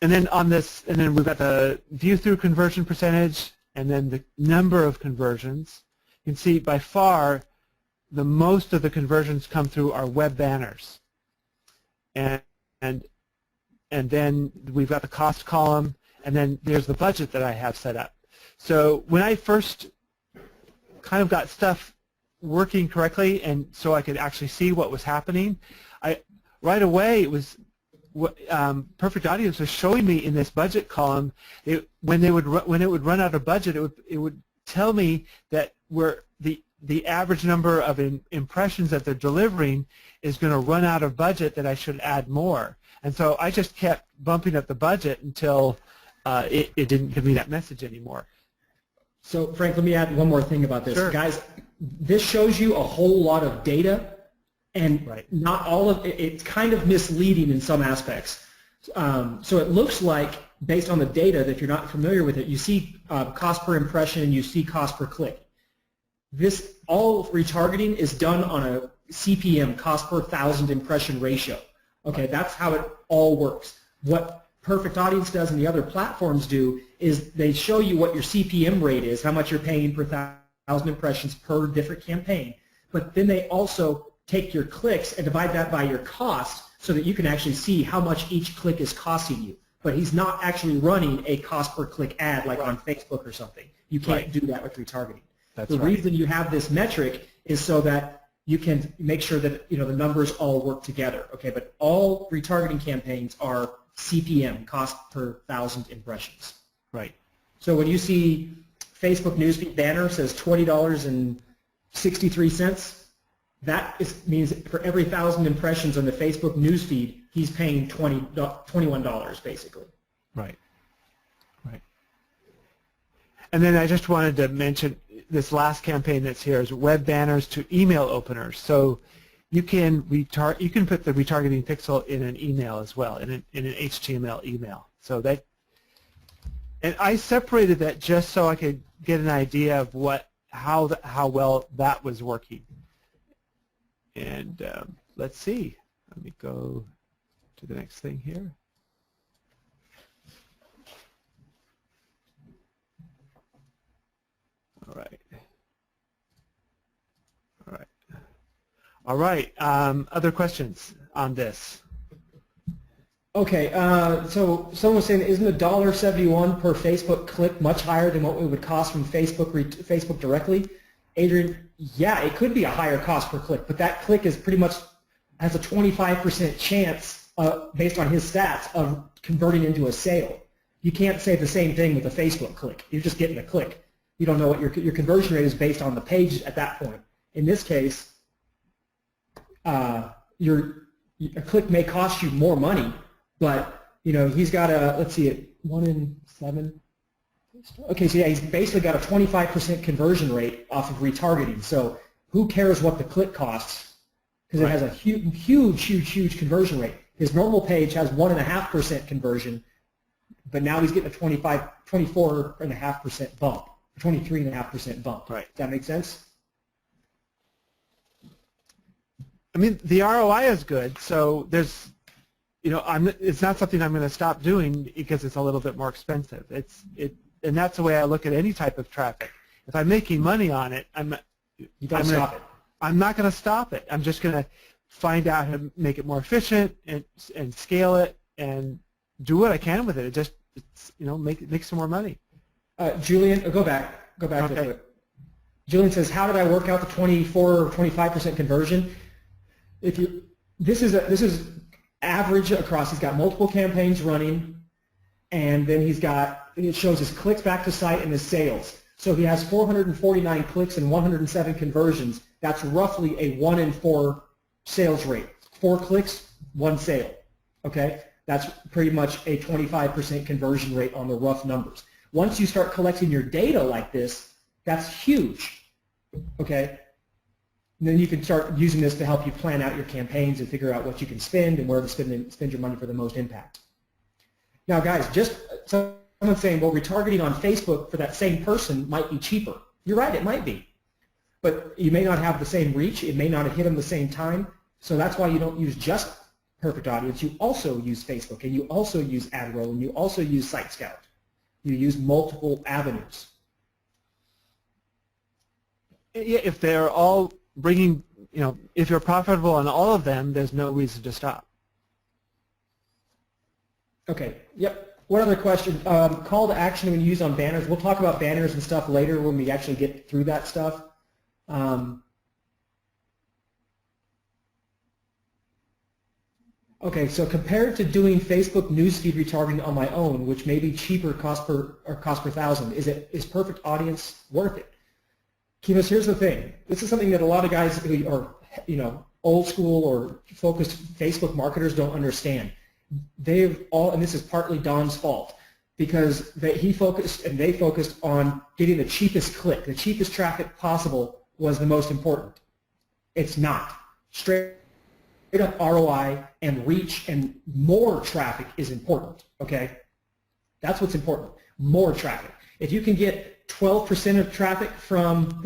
And then on this, and then we've got the view-through conversion percentage, and then the number of conversions. You can see by far the most of the conversions come through our web banners. And then we've got the cost column, and then there's the budget that I have set up. So when I first kind of got stuff working correctly, and so I could actually see what was happening, right away it was Perfect Audience was showing me in this budget column when it would run out of budget, it would tell me that the average number of impressions that they're delivering is going to run out of budget, that I should add more. And so I just kept bumping up the budget until it didn't give me that message anymore. So Frank, let me add one more thing about this. Sure. Guys, this shows you a whole lot of data, and not all of it. It's kind of misleading in some aspects. So it looks like, based on the data, that if you're not familiar with it, you see cost per impression and you see cost per click. This all retargeting is done on a CPM, cost per 1,000 impression ratio. Okay, that's how it all works. What Perfect Audience does and the other platforms do is they show you what your CPM rate is, how much you're paying per 1,000 impressions per different campaign, but then they also take your clicks and divide that by your cost so that you can actually see how much each click is costing you. But he's not actually running a cost per click ad like on Facebook or something. You can't do that with retargeting. The reason you have this metric is so that you can make sure that the numbers all work together. Okay, but all retargeting campaigns are CPM, cost per 1,000 impressions. Right. So when you see Facebook newsfeed banner says $20.63, that means for every 1,000 impressions on the Facebook newsfeed, he's paying $21 basically. Right. Right. And then I just wanted to mention this last campaign that's here is web banners to email openers. So you can put the retargeting pixel in an email as well, in an HTML email. So that, and I separated that just so I could get an idea of how well that was working. And let's see. Let me go to the next thing here. All right. All right. All right. Other questions on this? Okay. So someone was saying, isn't $1.71 per Facebook click much higher than what it would cost from Facebook directly? Adrian, yeah, it could be a higher cost per click, but that click is pretty much has a 25% chance, based on his stats, of converting into a sale. You can't say the same thing with a Facebook click. You're just getting a click. You don't know what your conversion rate is based on the page at that point. In this case, a click may cost you more money, but he's got let's see, 1 in 7. Okay, so yeah, he's basically got a 25% conversion rate off of retargeting. So who cares what the click costs? Because it has a huge conversion rate. His normal page has 1.5% conversion, but now he's getting a 24.5% bump, 23.5% bump. Right. Does that make sense? I mean, the ROI is good, so there's, it's not something I'm going to stop doing because it's a little bit more expensive. And that's the way I look at any type of traffic. If I'm making money on it, You don't stop it. I'm not going to stop it. I'm just going to find out how to make it more efficient and scale it and do what I can with it. Make some more money. Julian, go back Okay. real quick. Julian says, how did I work out the 24 or 25% conversion? This is average across. He's got multiple campaigns running, and then it shows his clicks back to site and his sales. So he has 449 clicks and 107 conversions. That's roughly a 1 in 4 sales rate. 4 clicks, 1 sale. Okay? That's pretty much a 25% conversion rate on the rough numbers. Once you start collecting your data like this, that's huge. Okay? And then you can start using this to help you plan out your campaigns and figure out what you can spend and where to spend your money for the most impact. Now, guys, just someone's saying, well, retargeting on Facebook for that same person might be cheaper. You're right, it might be. But you may not have the same reach. It may not have hit them the same time. So that's why you don't use just Perfect Audience. You also use Facebook, and you also use AdRow, and you also use Site Scout. You use multiple avenues. Yeah, if they're all bringing, if you're profitable on all of them, there's no reason to stop. Okay, yep. What other question? Call to action when you use on banners. We'll talk about banners and stuff later when we actually get through that stuff. Okay, so compared to doing Facebook newsfeed retargeting on my own, which may be cheaper cost per thousand, is Perfect Audience worth it? Kimus, here's the thing. This is something that a lot of guys who are, old school or focused Facebook marketers don't understand. And this is partly Don's fault, because they focused on getting the cheapest click, the cheapest traffic possible was the most important. It's not. Straight up ROI and reach and more traffic is important, okay? That's what's important, more traffic. If you can get 12% of traffic from,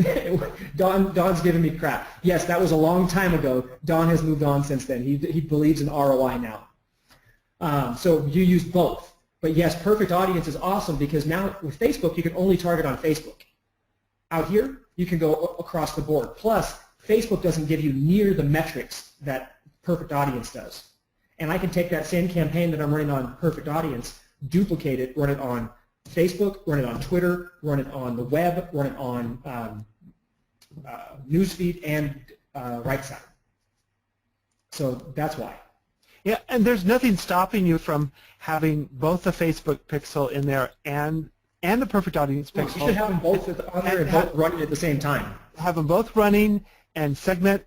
Don's giving me crap. Yes, that was a long time ago. Don has moved on since then. He believes in ROI now. So you use both. But yes, Perfect Audience is awesome because now with Facebook, you can only target on Facebook. Out here, you can go across the board. Plus, Facebook doesn't give you near the metrics that Perfect Audience does. And I can take that same campaign that I'm running on Perfect Audience, duplicate it, run it on Facebook, run it on Twitter, run it on the web, run it on newsfeed and right side. So that's why. Yeah, and there's nothing stopping you from having both the Facebook pixel in there and the Perfect Audience pixel. You should have them both on there and both running at the same time. Have them both running and segment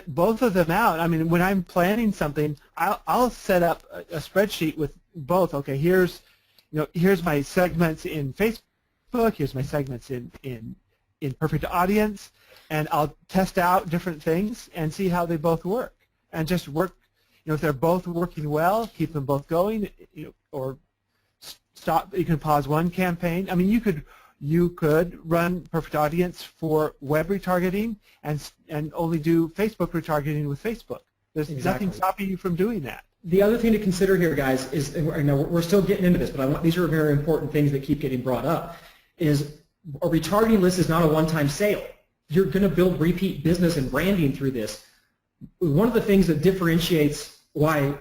both of them out. I mean, when I'm planning something, I'll set up a spreadsheet with both. Okay, here's my segments in Facebook. Here's my segments in Perfect Audience, and I'll test out different things and see how they both work, and just work. If they're both working well, keep them both going, or stop. You can pause one campaign. I mean, you could run Perfect Audience for web retargeting and only do Facebook retargeting with Facebook. There's nothing stopping you from doing that. The other thing to consider here, guys, is, we're still getting into this, but these are very important things that keep getting brought up, is a retargeting list is not a one-time sale. You're going to build repeat business and branding through this. One of the things that differentiates why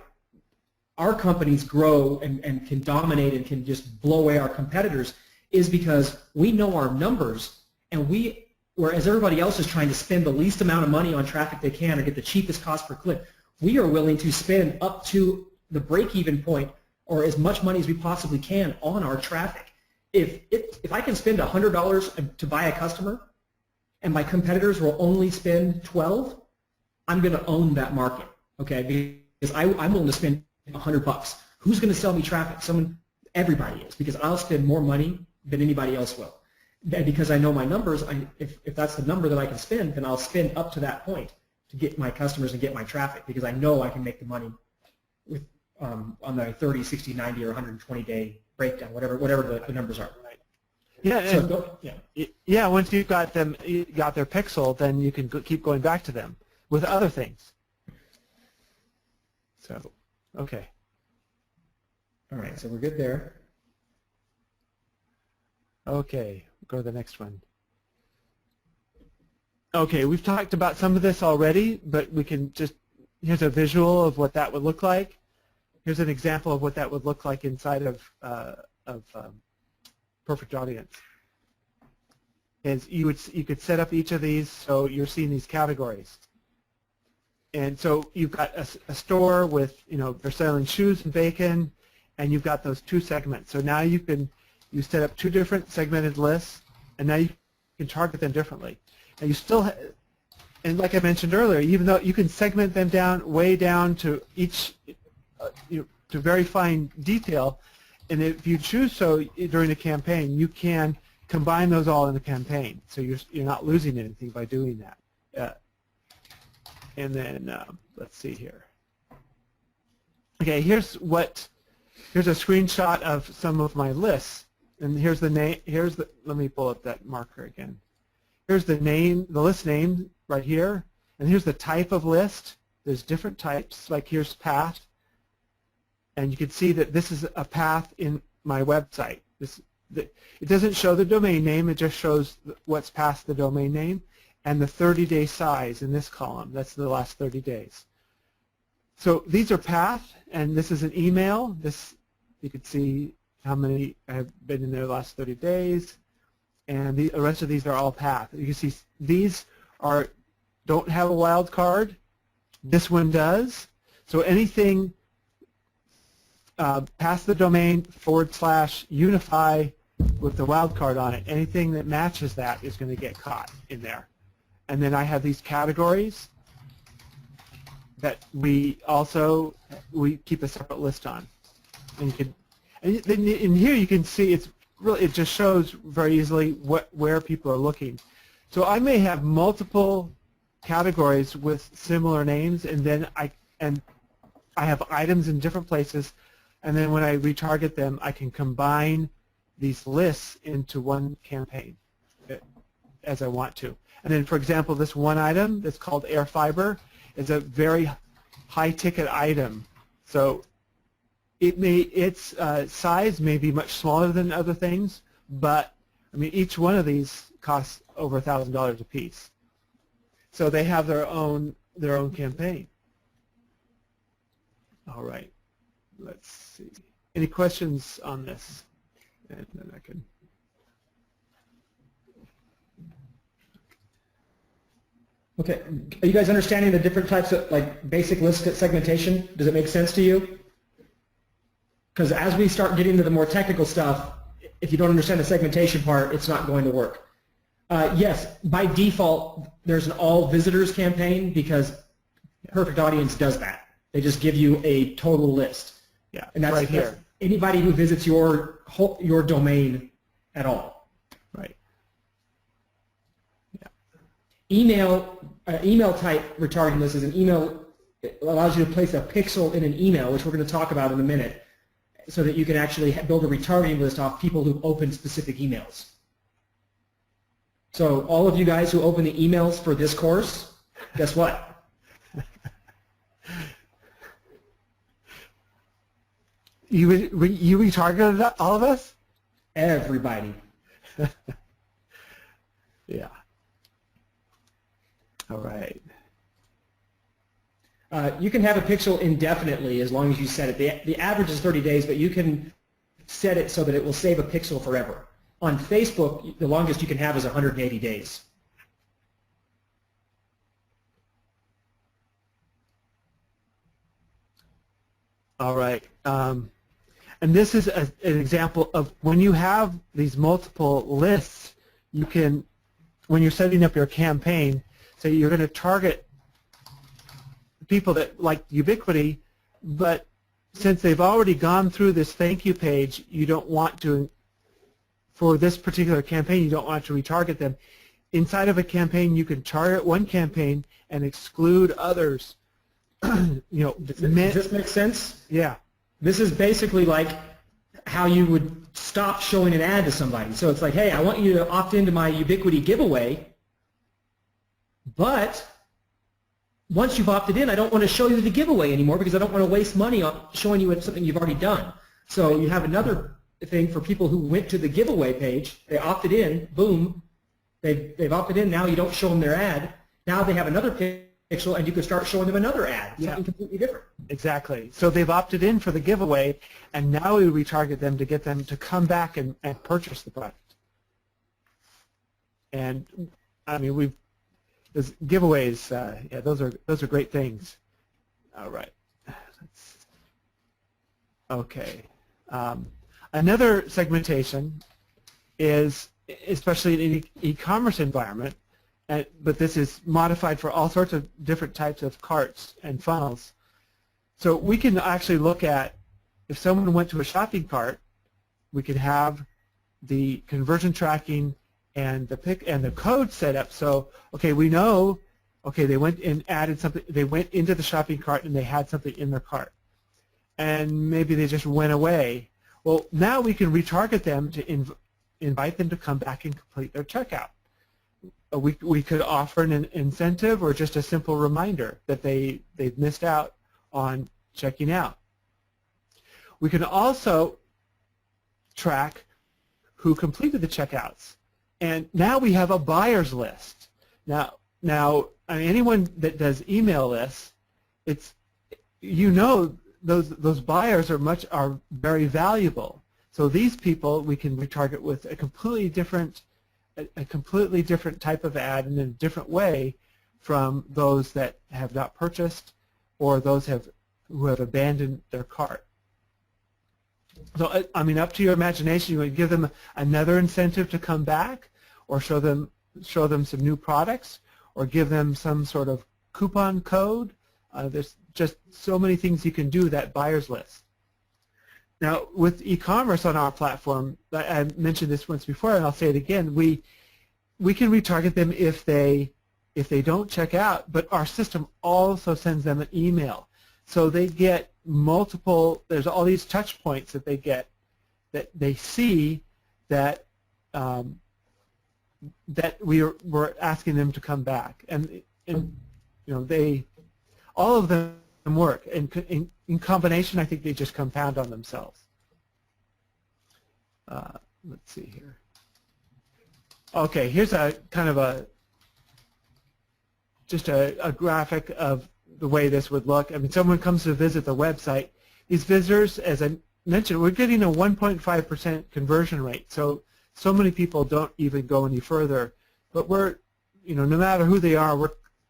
our companies grow and can dominate and can just blow away our competitors is because we know our numbers, and whereas everybody else is trying to spend the least amount of money on traffic they can or get the cheapest cost per click, we are willing to spend up to the break-even point or as much money as we possibly can on our traffic. If I can spend $100 to buy a customer and my competitors will only spend $12, I'm going to own that market, okay? Because I'm willing to spend $100. Who's going to sell me traffic? Everybody is, because I'll spend more money than anybody else will. And because I know my numbers, if that's the number that I can spend, then I'll spend up to that point to get my customers and get my traffic, because I know I can make the money with on the 30, 60, 90, or 120-day breakdown, whatever the numbers are. Right. Yeah. So yeah. Once you got their pixel, then you can keep going back to them. with other things. So, okay. All right, so we're good there. Okay, go to the next one. Okay, we've talked about some of this already, but we can just, here's a visual of what that would look like. Here's an example of what that would look like inside of Perfect Audience. Is you could set up each of these so you're seeing these categories. And so you've got a store with, they're selling shoes and bacon, and you've got those two segments. So now you set up two different segmented lists, and now you can target them differently. And you still, and like I mentioned earlier, even though you can segment them down, way down to each, to very fine detail, and if you choose so during a campaign, you can combine those all in the campaign. So you're not losing anything by doing that. And then let's see here. Okay, here's a screenshot of some of my lists, and here's the name. Let me pull up that marker again. Here's the name, the list name right here, and here's the type of list. There's different types. Like here's path, and you can see that this is a path in my website. It doesn't show the domain name. It just shows what's past the domain name. And the 30-day size in this column. That's the last 30 days. So these are path, and this is an email. You can see how many have been in there the last 30 days, and the rest of these are all path. You can see these don't have a wildcard. This one does. So anything past the domain / unify with the wildcard on it, anything that matches that is going to get caught in there. And then I have these categories that we keep a separate list on. And then in here you can see it just shows very easily where people are looking. So I may have multiple categories with similar names, and then I have items in different places, and then when I retarget them, I can combine these lists into one campaign as I want to. And then, for example, this one item that's called air fiber is a very high-ticket item. So its size may be much smaller than other things, but I mean each one of these costs over $1,000 a piece. So they have their own campaign. All right, let's see. Any questions on this? And then I can. Okay, are you guys understanding the different types of basic list segmentation? Does it make sense to you? Because as we start getting into the more technical stuff, if you don't understand the segmentation part, it's not going to work. Yes, by default, there's an all visitors campaign because Perfect Audience does that. They just give you a total list. Yeah, and that's right here. That's anybody who visits your domain at all. Right. Yeah. Email type retargeting list is an email. It allows you to place a pixel in an email, which we're going to talk about in a minute, so that you can actually build a retargeting list off people who open specific emails. So all of you guys who open the emails for this course, guess what? You retargeted all of us? Everybody. Yeah. All right. You can have a pixel indefinitely as long as you set it. The average is 30 days, but you can set it so that it will save a pixel forever. On Facebook, the longest you can have is 180 days. All right. And this is an example of when you have these multiple lists, you can, when you're setting up your campaign, say you're going to target people that like Ubiquity, but since they've already gone through this thank you page, you don't want to, for this particular campaign, you don't want to retarget them. Inside of a campaign, you can target one campaign and exclude others. Does this make sense? Yeah. This is basically like how you would stop showing an ad to somebody. So it's like, hey, I want you to opt into my Ubiquity giveaway, but once you've opted in, I don't want to show you the giveaway anymore because I don't want to waste money on showing you something you've already done. So you have another thing for people who went to the giveaway page. They opted in, boom, they've opted in. Now you don't show them their ad. Now they have another pixel, and you can start showing them another ad, something completely different. Exactly. So they've opted in for the giveaway, and now we retarget them to get them to come back and purchase the product. And I mean, those giveaways, yeah, those are great things. All right. Okay. Another segmentation is, especially in an e-commerce environment, but this is modified for all sorts of different types of carts and funnels. So we can actually look at, if someone went to a shopping cart, we could have the conversion tracking and the code set up. So, okay, we know, okay, they went and added something, they went into the shopping cart and they had something in their cart. And maybe they just went away. Well, now we can retarget them to invite them to come back and complete their checkout. We could offer an incentive or just a simple reminder that they've missed out on checking out. We can also track who completed the checkouts. And now we have a buyer's list. Now I mean, anyone that does email lists, it's, you know, those buyers are very valuable. So these people we can retarget with a completely different type of ad in a different way from those that have not purchased or those who have abandoned their cart. So I mean, up to your imagination. You would give them another incentive to come back, or show them some new products, or give them some sort of coupon code. There's just so many things you can do that buyer's list. Now, with e-commerce on our platform, I mentioned this once before, and I'll say it again. We can retarget them if they don't check out, but our system also sends them an email, so they get multiple. There's all these touch points that they get, that they see that that we're asking them to come back, and you know, all of them work, and in combination, I think they just compound on themselves. Let's see here. Okay, here's a kind of just a graphic of the way this would look. I mean, someone comes to visit the website. These visitors, as I mentioned, we're getting a 1.5% conversion rate. So many people don't even go any further. But we're, you know, no matter who they are,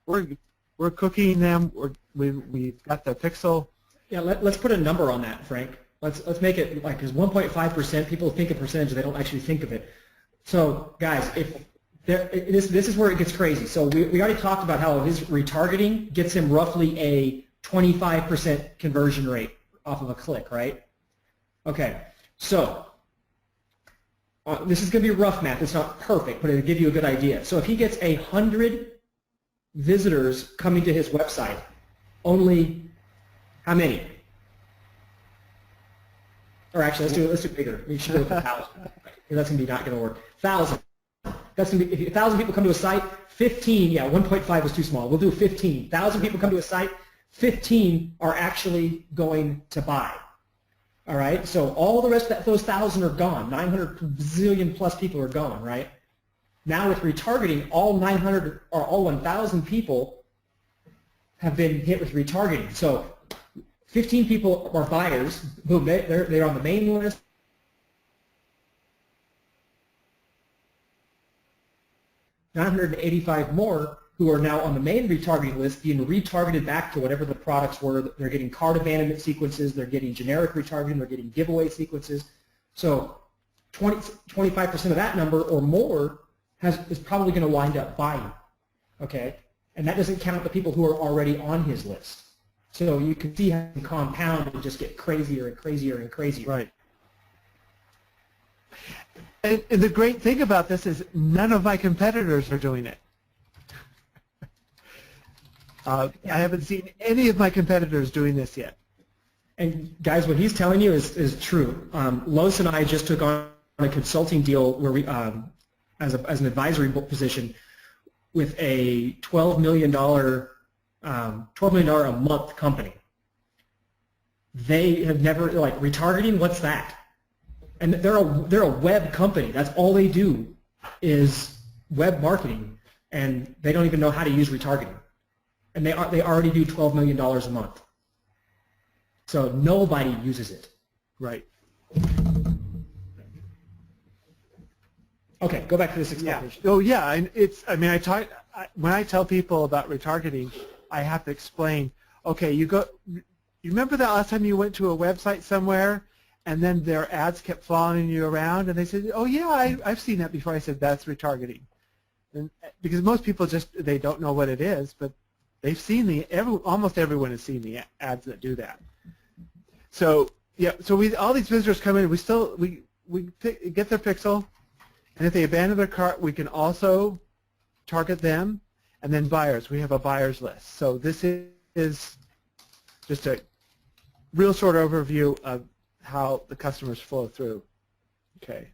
we're cooking them. We've got the pixel. Yeah, let's put a number on that, Frank. Let's make it like, because 1.5%, people think of percentage, they don't actually think of it. So guys, this is where it gets crazy. So we already talked about how his retargeting gets him roughly a 25% conversion rate off of a click, right? Okay, so this is going to be rough math. It's not perfect, but it'll give you a good idea. So if he gets 100 visitors coming to his website, only how many? Or actually, let's do bigger. We should go with 1,000. That's going to be not going to work. 1,000. That's going to be, if 1,000 people come to a site, 15. Yeah, 1.5 was too small. We'll do 15. 1,000 people come to a site, 15 are actually going to buy. All right. So all the rest of those 1,000 are gone. 900 zillion plus people are gone. Right. Now with retargeting, all 900 or all 1,000 people have been hit with retargeting. So 15 people are buyers. Boom, they're on the main list. $985 more who are now on the main retargeting list being retargeted back to whatever the products were. They're getting cart abandonment sequences. They're getting generic retargeting. They're getting giveaway sequences. So 25% of that number or more is probably going to wind up buying. Okay, and that doesn't count the people who are already on his list. So you can see how it can compound and just get crazier and crazier and crazier. Right. And the great thing about this is none of my competitors are doing it. I haven't seen any of my competitors doing this yet. And guys, what he's telling you is true. Lois and I just took on a consulting deal where we, as an advisory position, with a $12 million $12 million a month company. They have never, like, retargeting, what's that? And they're a web company. That's all they do is web marketing, and they don't even know how to use retargeting. And they already do $12 million a month. So nobody uses it. Right. Okay, go back to this explanation. Yeah. Oh, yeah. And it's. I mean, when I tell people about retargeting, I have to explain. Okay, you remember that last time you went to a website somewhere, and then their ads kept following you around, and they said, "Oh yeah, I've seen that before." I said, "That's retargeting," and because most people they don't know what it is, but they've seen almost everyone has seen the ads that do that. So yeah, so all these visitors come in, we get their pixel, and if they abandon their cart, we can also target them, and then buyers. We have a buyers list. So this is just a real short overview of how the customers flow through. Okay.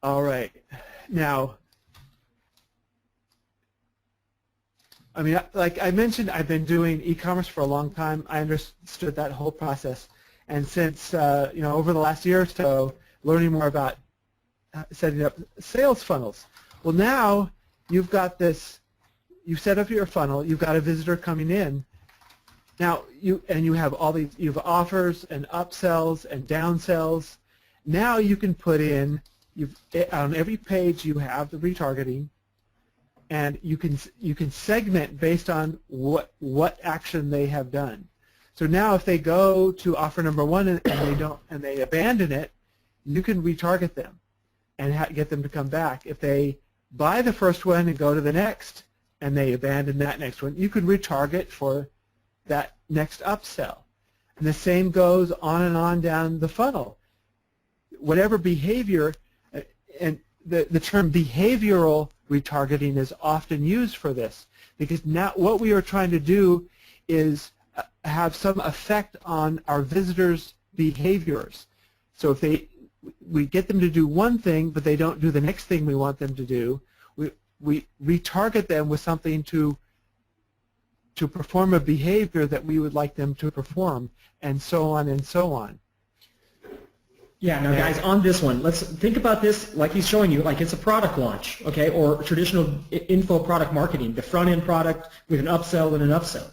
All right. Now, I mean, like I mentioned, I've been doing e-commerce for a long time. I understood that whole process, and since over the last year or so, learning more about setting up sales funnels. Well, now you've got this. You set up your funnel. You've got a visitor coming in. Now you have all these. You have offers and upsells and downsells. Now you can put in. On every page you have the retargeting. And you can segment based on what action they have done. So now if they go to offer number 1 and they abandon it, you can retarget them and get them to come back. If they buy the first one and go to the next and they abandon that next one, you can retarget for that next upsell. And the same goes on and on down the funnel. Whatever behavior, and the term behavioral retargeting is often used for this, because now what we are trying to do is have some effect on our visitors' behaviors. So if we get them to do one thing, but they don't do the next thing we want them to do, we retarget them with something to perform a behavior that we would like them to perform, and so on and so on. Yeah, now guys, on this one, let's think about this like he's showing you, like it's a product launch, okay, or traditional info product marketing, the front-end product with an upsell and an upsell.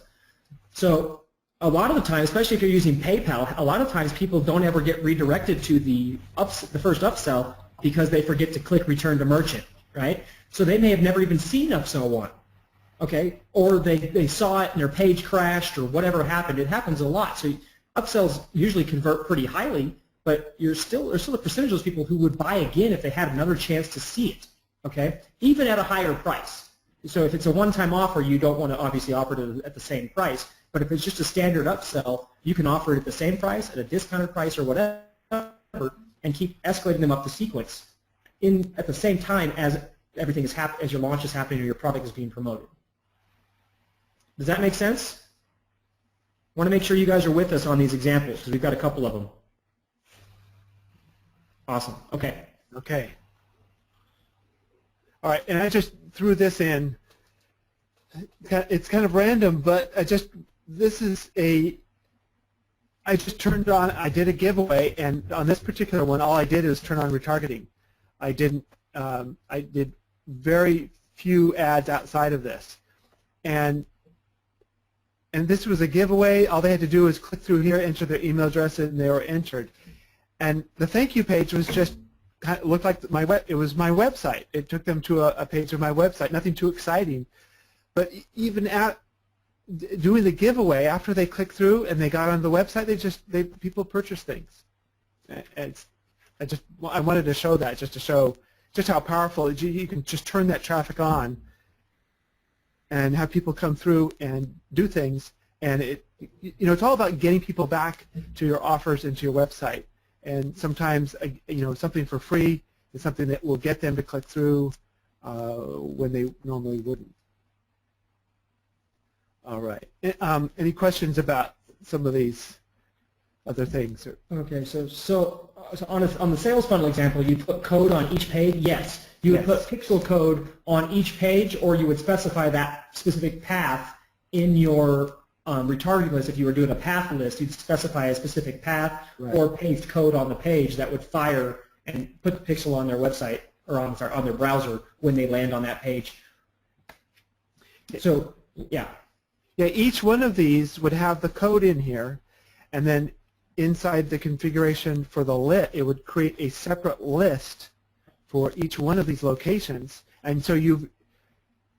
So a lot of the time, especially if you're using PayPal, a lot of times people don't ever get redirected to the first upsell because they forget to click return to merchant, right? So they may have never even seen upsell 1, okay, or they saw it and their page crashed or whatever happened. It happens a lot. So upsells usually convert pretty highly, but there's still a percentage of those people who would buy again if they had another chance to see it, okay, even at a higher price. So if it's a one-time offer, you don't want to obviously offer it at the same price, but if it's just a standard upsell, you can offer it at the same price, at a discounted price or whatever, and keep escalating them up the sequence at the same time as everything is as your launch is happening or your product is being promoted. Does that make sense? I want to make sure you guys are with us on these examples because we've got a couple of them. Awesome. Okay. Okay. All right, and I just threw this in. It's kind of random, but I just turned on. I did a giveaway, and on this particular one, all I did is turn on retargeting. I didn't. I did very few ads outside of this, and this was a giveaway. All they had to do was click through here, enter their email address, and they were entered. And the thank you page was just looked like it was my website. It took them to a page of my website. Nothing too exciting, but even at doing the giveaway, after they clicked through and they got on the website, people purchased things. And I wanted to show that just to show just how powerful you can just turn that traffic on and have people come through and do things. And it's all about getting people back to your offers and to your website. And sometimes, something for free is something that will get them to click through when they normally wouldn't. All right. Any questions about some of these other things. Okay, so on the sales funnel example, you put code on each page. Yes, you would put pixel code on each page, or you would specify that specific path in your retargeting list. If you were doing a path list, you'd specify a specific path or paste code on the page that would fire and put the pixel on their website or on their browser when they land on that page. So yeah. Yeah, each one of these would have the code in here, and then inside the configuration for the lit, it would create a separate list for each one of these locations. And so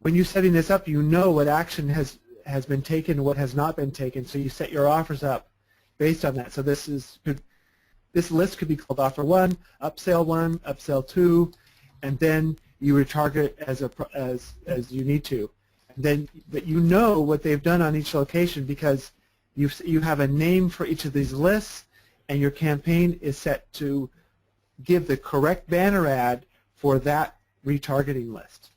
when you're setting this up, you know what action has been taken, what has not been taken. So you set your offers up based on that. So this list could be called offer 1, upsell 2, and then you retarget as you need to. And then, but you know what they've done on each location because you have a name for each of these lists, and your campaign is set to give the correct banner ad for that retargeting list.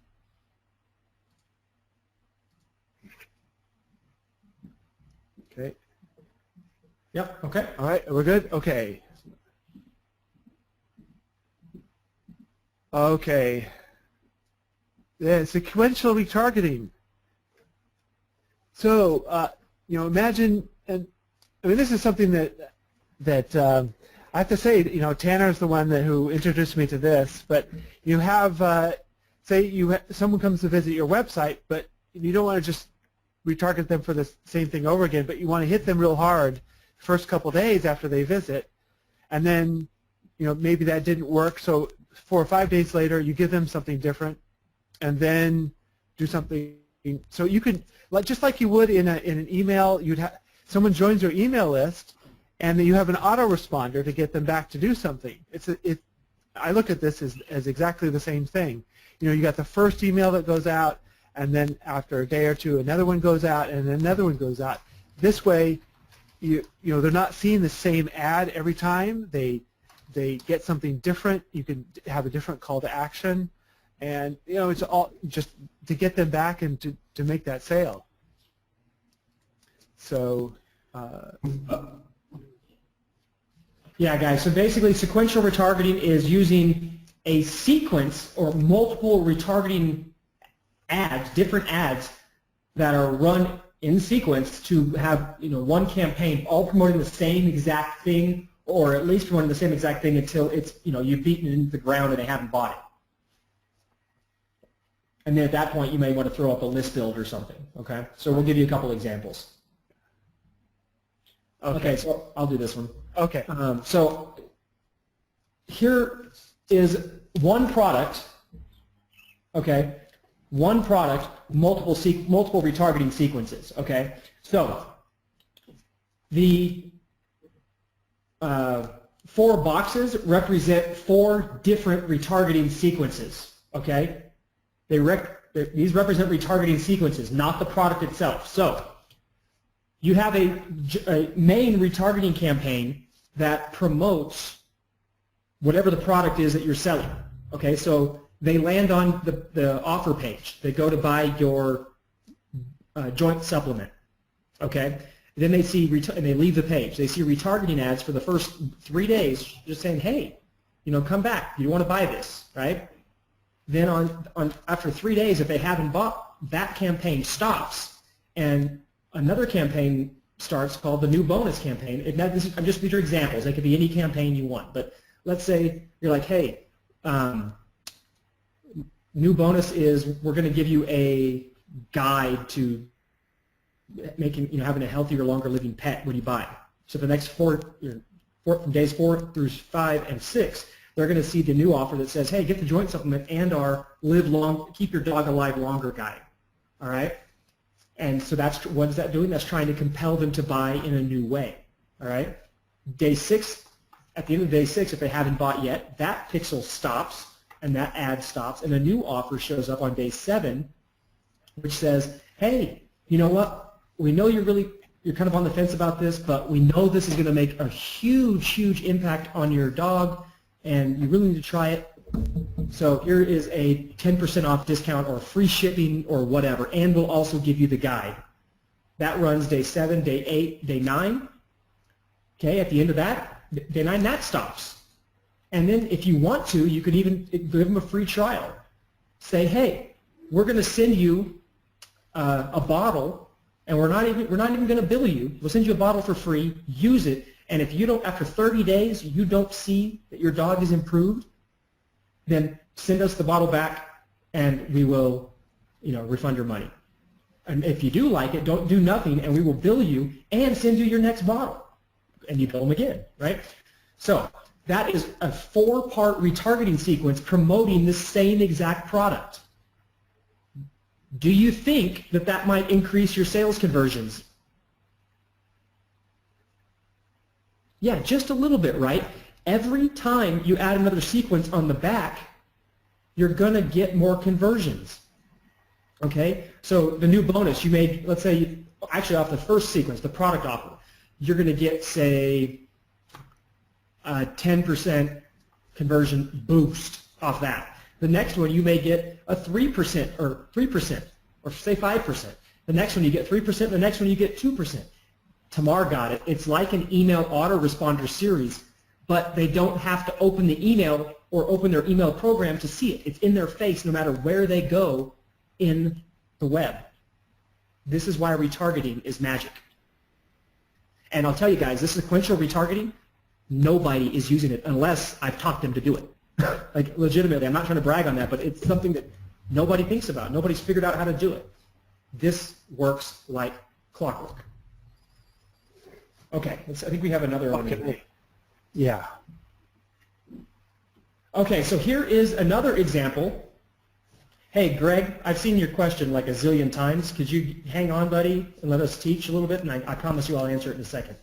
Okay. Yep. Okay. All right. We're good. Okay. Okay. Yeah, sequential retargeting. So, imagine, and I mean, this is something that I have to say, Tanner's the one who introduced me to this. But you have, say, someone comes to visit your website, but you don't want to just retarget them for the same thing over again, but you want to hit them real hard first couple days after they visit, and then, maybe that didn't work. So 4 or 5 days later, you give them something different, and then do something. So you could, just like you would in an email, someone joins your email list, and then you have an autoresponder to get them back to do something. I look at this as exactly the same thing. You got the first email that goes out, and then after a day or two, another one goes out, and another one goes out. This way, they're not seeing the same ad every time. They get something different. You can have a different call to action. And it's all just to get them back and to make that sale. So yeah, guys, so basically sequential retargeting is using a sequence or multiple retargeting ads, different ads that are run in sequence to have one campaign all promoting the same exact thing, or at least promoting the same exact thing until it's you've beaten it into the ground and they haven't bought it. And then at that point, you may want to throw up a list build or something, okay? So we'll give you a couple examples. Okay, so I'll do this one. Okay. So here is one product, okay? One product, multiple retargeting sequences, okay? So the 4 boxes represent 4 different retargeting sequences, okay? These represent retargeting sequences, not the product itself. So you have a main retargeting campaign that promotes whatever the product is that you're selling. Okay, so they land on the offer page. They go to buy your joint supplement. Okay, then they see and they leave the page. They see retargeting ads for the first 3 days, just saying, "Hey, come back. You want to buy this, right?" Then after 3 days, if they haven't bought, that campaign stops, and another campaign starts called the new bonus campaign. These are examples. They could be any campaign you want. But let's say you're like, hey, new bonus is we're going to give you a guide to making having a healthier, longer living pet when you buy. So the next from days 4 through 5 and 6. They're going to see the new offer that says, hey, get the joint supplement and our keep your dog alive longer guide. All right? And so what is that doing? That's trying to compel them to buy in a new way. All right? Day 6, at the end of day 6, if they haven't bought yet, that pixel stops and that ad stops, and a new offer shows up on day 7, which says, hey, you know what? We know you're kind of on the fence about this, but we know this is going to make a huge, huge impact on your dog, and you really need to try it. So here is a 10% off discount or free shipping or whatever, and we'll also give you the guide. That runs day 7, day 8, day 9. Okay, at the end of that, then that stops. And then if you want to, you could even give them a free trial. Say, hey, we're going to send you a bottle, and we're not even going to bill you. We'll send you a bottle for free. Use it, and if you don't, after 30 days, you don't see that your dog is improved, then send us the bottle back, and we will, refund your money. And if you do like it, don't do nothing, and we will bill you and send you your next bottle, and you bill them again, right? So that is a 4-part retargeting sequence promoting the same exact product. Do you think that that might increase your sales conversions? Yeah, just a little bit, right? Every time you add another sequence on the back, you're going to get more conversions. Okay? So the new bonus you made, let's say, actually off the first sequence, the product offer, you're going to get, say, a 10% conversion boost off that. The next one you may get a 3% or say 5%. The next one you get 3%, the next one you get 2%. Tamar got it. It's like an email autoresponder series, but they don't have to open the email or open their email program to see it. It's in their face no matter where they go in the web. This is why retargeting is magic. And I'll tell you guys, this sequential retargeting, nobody is using it unless I've taught them to do it. Like, legitimately, I'm not trying to brag on that, but it's something that nobody thinks about. Nobody's figured out how to do it. This works like clockwork. Okay, I think we have another one. Okay. Yeah. Okay, so here is another example. Hey, Greg, I've seen your question like a zillion times. Could you hang on, buddy, and let us teach a little bit? And I promise you I'll answer it in a second.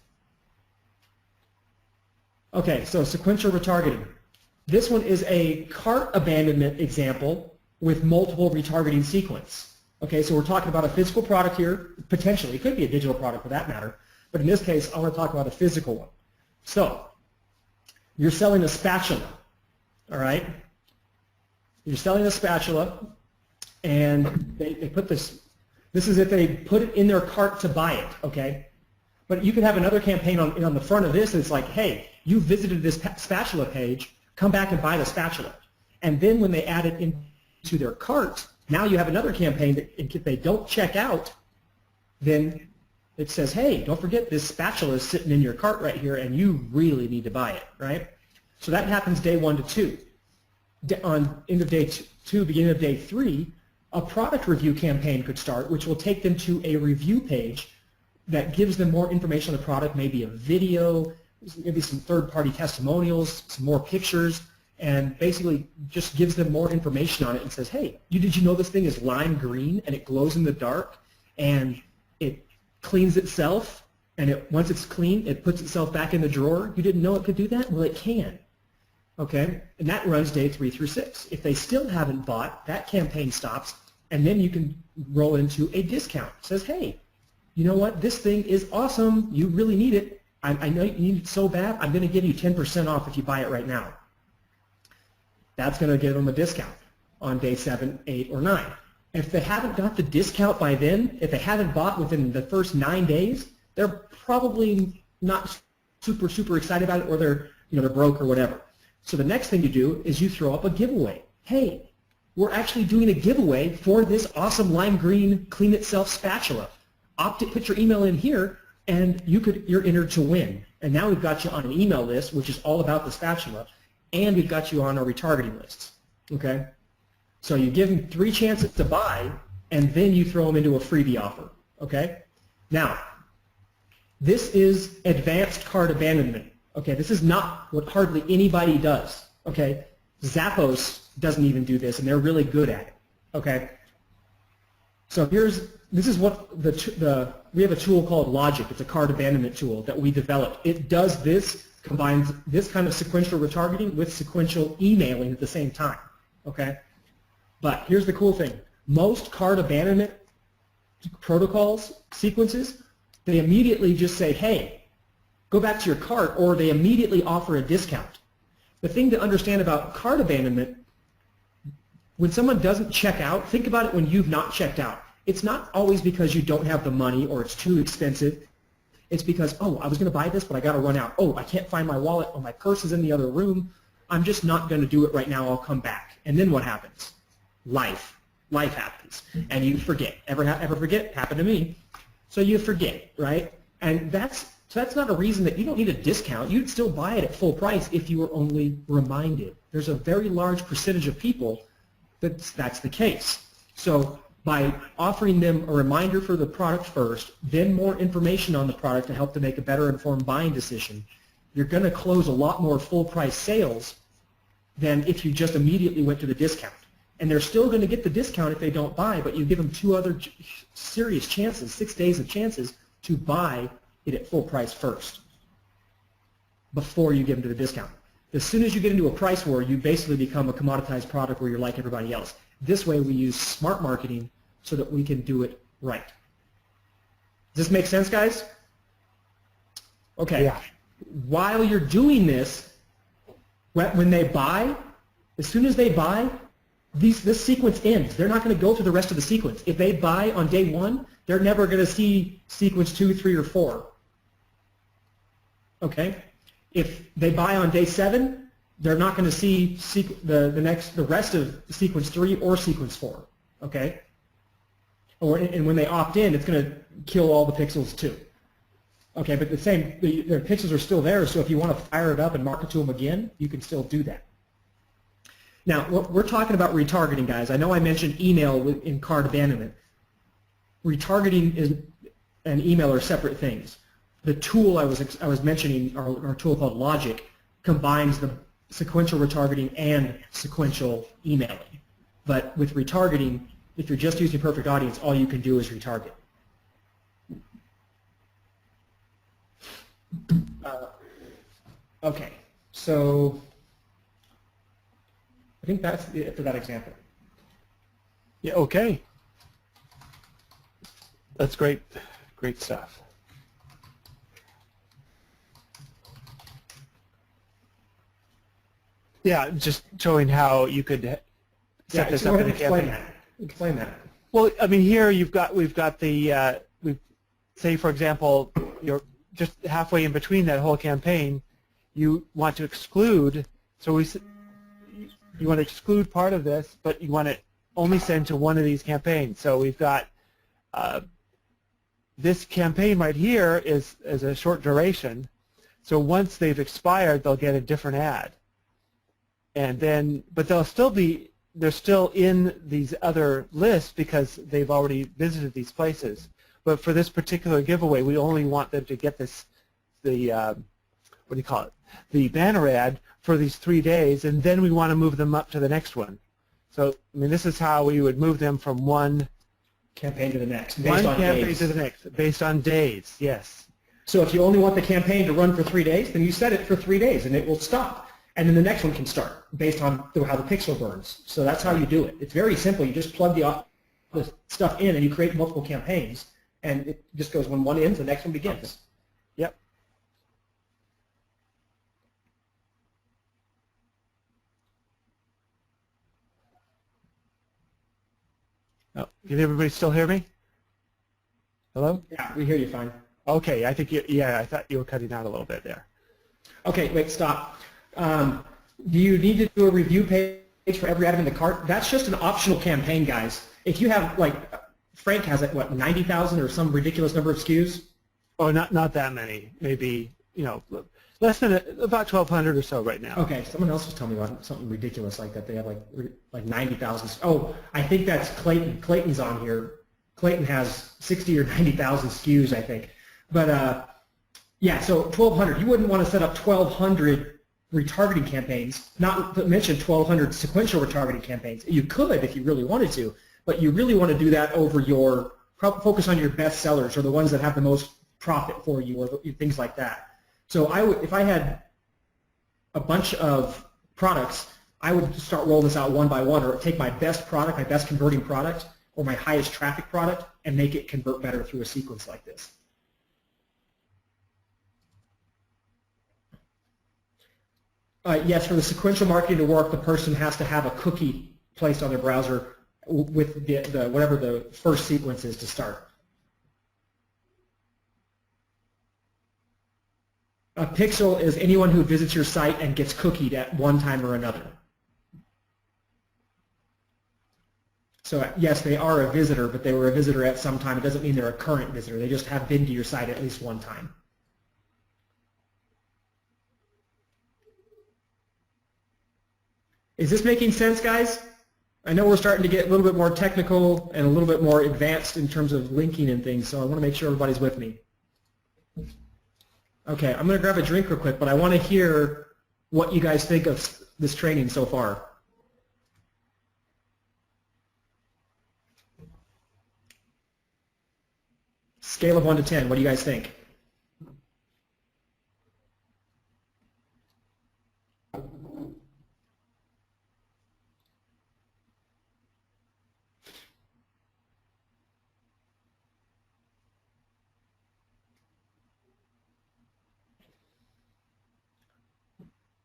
Okay, so sequential retargeting. This one is a cart abandonment example with multiple retargeting sequence. Okay, so we're talking about a physical product here, potentially. It could be a digital product for that matter. But in this case, I want to talk about a physical one. So, you're selling a spatula, all right? You're selling a spatula, and they put this is if they put it in their cart to buy it, okay? But you could have another campaign on the front of this that's like, hey, you visited this spatula page, come back and buy the spatula. And then when they add it into their cart, now you have another campaign that if they don't check out, then it says, hey, don't forget this spatula is sitting in your cart right here and you really need to buy it, right? So that happens day 1 to 2. On end of day 2, beginning of day 3, a product review campaign could start, which will take them to a review page that gives them more information on the product, maybe a video, maybe some third-party testimonials, some more pictures, and basically just gives them more information on it and says, hey, did you know this thing is lime green and it glows in the dark and it cleans itself, and once it's clean, it puts itself back in the drawer? You didn't know it could do that? Well, it can. Okay, and that runs day 3 through 6. If they still haven't bought, that campaign stops, and then you can roll into a discount. It says, hey, you know what? This thing is awesome. You really need it. I know you need it so bad. I'm going to give you 10% off if you buy it right now. That's going to give them a discount on day 7, 8, or 9. If they haven't got the discount by then, if they haven't bought within the first 9 days, they're probably not super excited about it, or they're broke or whatever. So the next thing you do is you throw up a giveaway. Hey, we're actually doing a giveaway for this awesome lime green clean itself spatula. Put your email in here, and you're entered to win. And now we've got you on an email list, which is all about the spatula, and we've got you on our retargeting lists. Okay? So you give them 3 chances to buy, and then you throw them into a freebie offer. Okay? Now, this is advanced cart abandonment. Okay, this is not what hardly anybody does. Okay, Zappos doesn't even do this, and they're really good at it. Okay, so this is what we have a tool called Logic. It's a cart abandonment tool that we developed. It does this, combines this kind of sequential retargeting with sequential emailing at the same time. Okay, but here's the cool thing: most cart abandonment protocols sequences, they immediately just say, hey, go back to your cart, or they immediately offer a discount. The thing to understand about cart abandonment, when someone doesn't check out, think about it when you've not checked out. It's not always because you don't have the money or it's too expensive. It's because, oh, I was going to buy this, but I got to run out. Oh, I can't find my wallet. Oh, my purse is in the other room. I'm just not going to do it right now. I'll come back. And then what happens? Life happens, and you forget. Ever forget? Happened to me. So you forget, right? And that's not a reason that you don't need a discount. You'd still buy it at full price if you were only reminded. There's a very large percentage of people that's the case. So by offering them a reminder for the product first, then more information on the product to help them make a better informed buying decision, you're going to close a lot more full price sales than if you just immediately went to the discount. And they're still going to get the discount if they don't buy, but you give them 2 other serious chances, 6 days of chances to buy it at full price first before you give them to the discount. As soon as you get into a price war, you basically become a commoditized product where you're like everybody else. This way we use smart marketing so that we can do it right. Does this make sense, guys? Okay. Yeah. While you're doing this, when they buy, as soon as they buy, this sequence ends. They're not going to go through the rest of the sequence. If they buy on day 1, they're never going to see sequence 2, 3, or 4. Okay? If they buy on day 7, they're not going to see the rest of sequence 3 or sequence 4. Okay? And when they opt in, it's going to kill all the pixels too. Okay, but the pixels are still there, so if you want to fire it up and market to them again, you can still do that. Now, we're talking about retargeting, guys. I know I mentioned email in cart abandonment. Retargeting and email are separate things. The tool I was mentioning, our tool called Logic, combines the sequential retargeting and sequential emailing. But with retargeting, if you're just using perfect audience, all you can do is retarget. Okay, so I think that's it for that example. Yeah, okay. That's great. Great stuff. Yeah, just showing how you could set this up in a campaign. Explain that. Well, I mean, here we've got the say, for example, you're just halfway in between that whole campaign. You want to exclude, so you want to exclude part of this, but you want to only send to one of these campaigns. So we've got this campaign right here is a short duration. So once they've expired, they'll get a different ad. And then, but they're still in these other lists because they've already visited these places. But for this particular giveaway, we only want them to get what do you call it? The banner ad for these 3 days, and then we want to move them up to the next one. So, I mean, this is how we would move them from one campaign to the next, based on campaign to the next, based on days, yes. So if you only want the campaign to run for 3 days, then you set it for 3 days, and it will stop. And then the next one can start based on how the pixel burns. So that's how you do it. It's very simple. You just plug the stuff in, and you create multiple campaigns, and it just goes when one ends, the next one begins. Yep. Oh, can everybody still hear me? Hello? Yeah, we hear you fine. Okay, I think I thought you were cutting out a little bit there. Okay, wait, stop. Do you need to do a review page for every item in the cart? That's just an optional campaign, guys. If you have, like, Frank has, what, 90,000 or some ridiculous number of SKUs? Oh, not that many. Maybe, less than about 1,200 or so right now. Okay, someone else was telling me about something ridiculous like that. They have like 90,000. Oh, I think that's Clayton. Clayton's on here. Clayton has 60 or 90,000 SKUs, I think. But yeah, so 1,200. You wouldn't want to set up 1,200 retargeting campaigns, not to mention 1,200 sequential retargeting campaigns. You could if you really wanted to, but you really want to do that over focus on your best sellers or the ones that have the most profit for you or things like that. So if I had a bunch of products, I would start rolling this out one by one, or take my best product, my best converting product, or my highest traffic product, and make it convert better through a sequence like this. Yes, for the sequential marketing to work, the person has to have a cookie placed on their browser with whatever the first sequence is to start. A pixel is anyone who visits your site and gets cookied at one time or another. So yes, they are a visitor, but they were a visitor at some time. It doesn't mean they're a current visitor. They just have been to your site at least one time. Is this making sense, guys? I know we're starting to get a little bit more technical and a little bit more advanced in terms of linking and things, so I want to make sure everybody's with me. Okay, I'm going to grab a drink real quick, but I want to hear what you guys think of this training so far. Scale of 1 to 10, what do you guys think?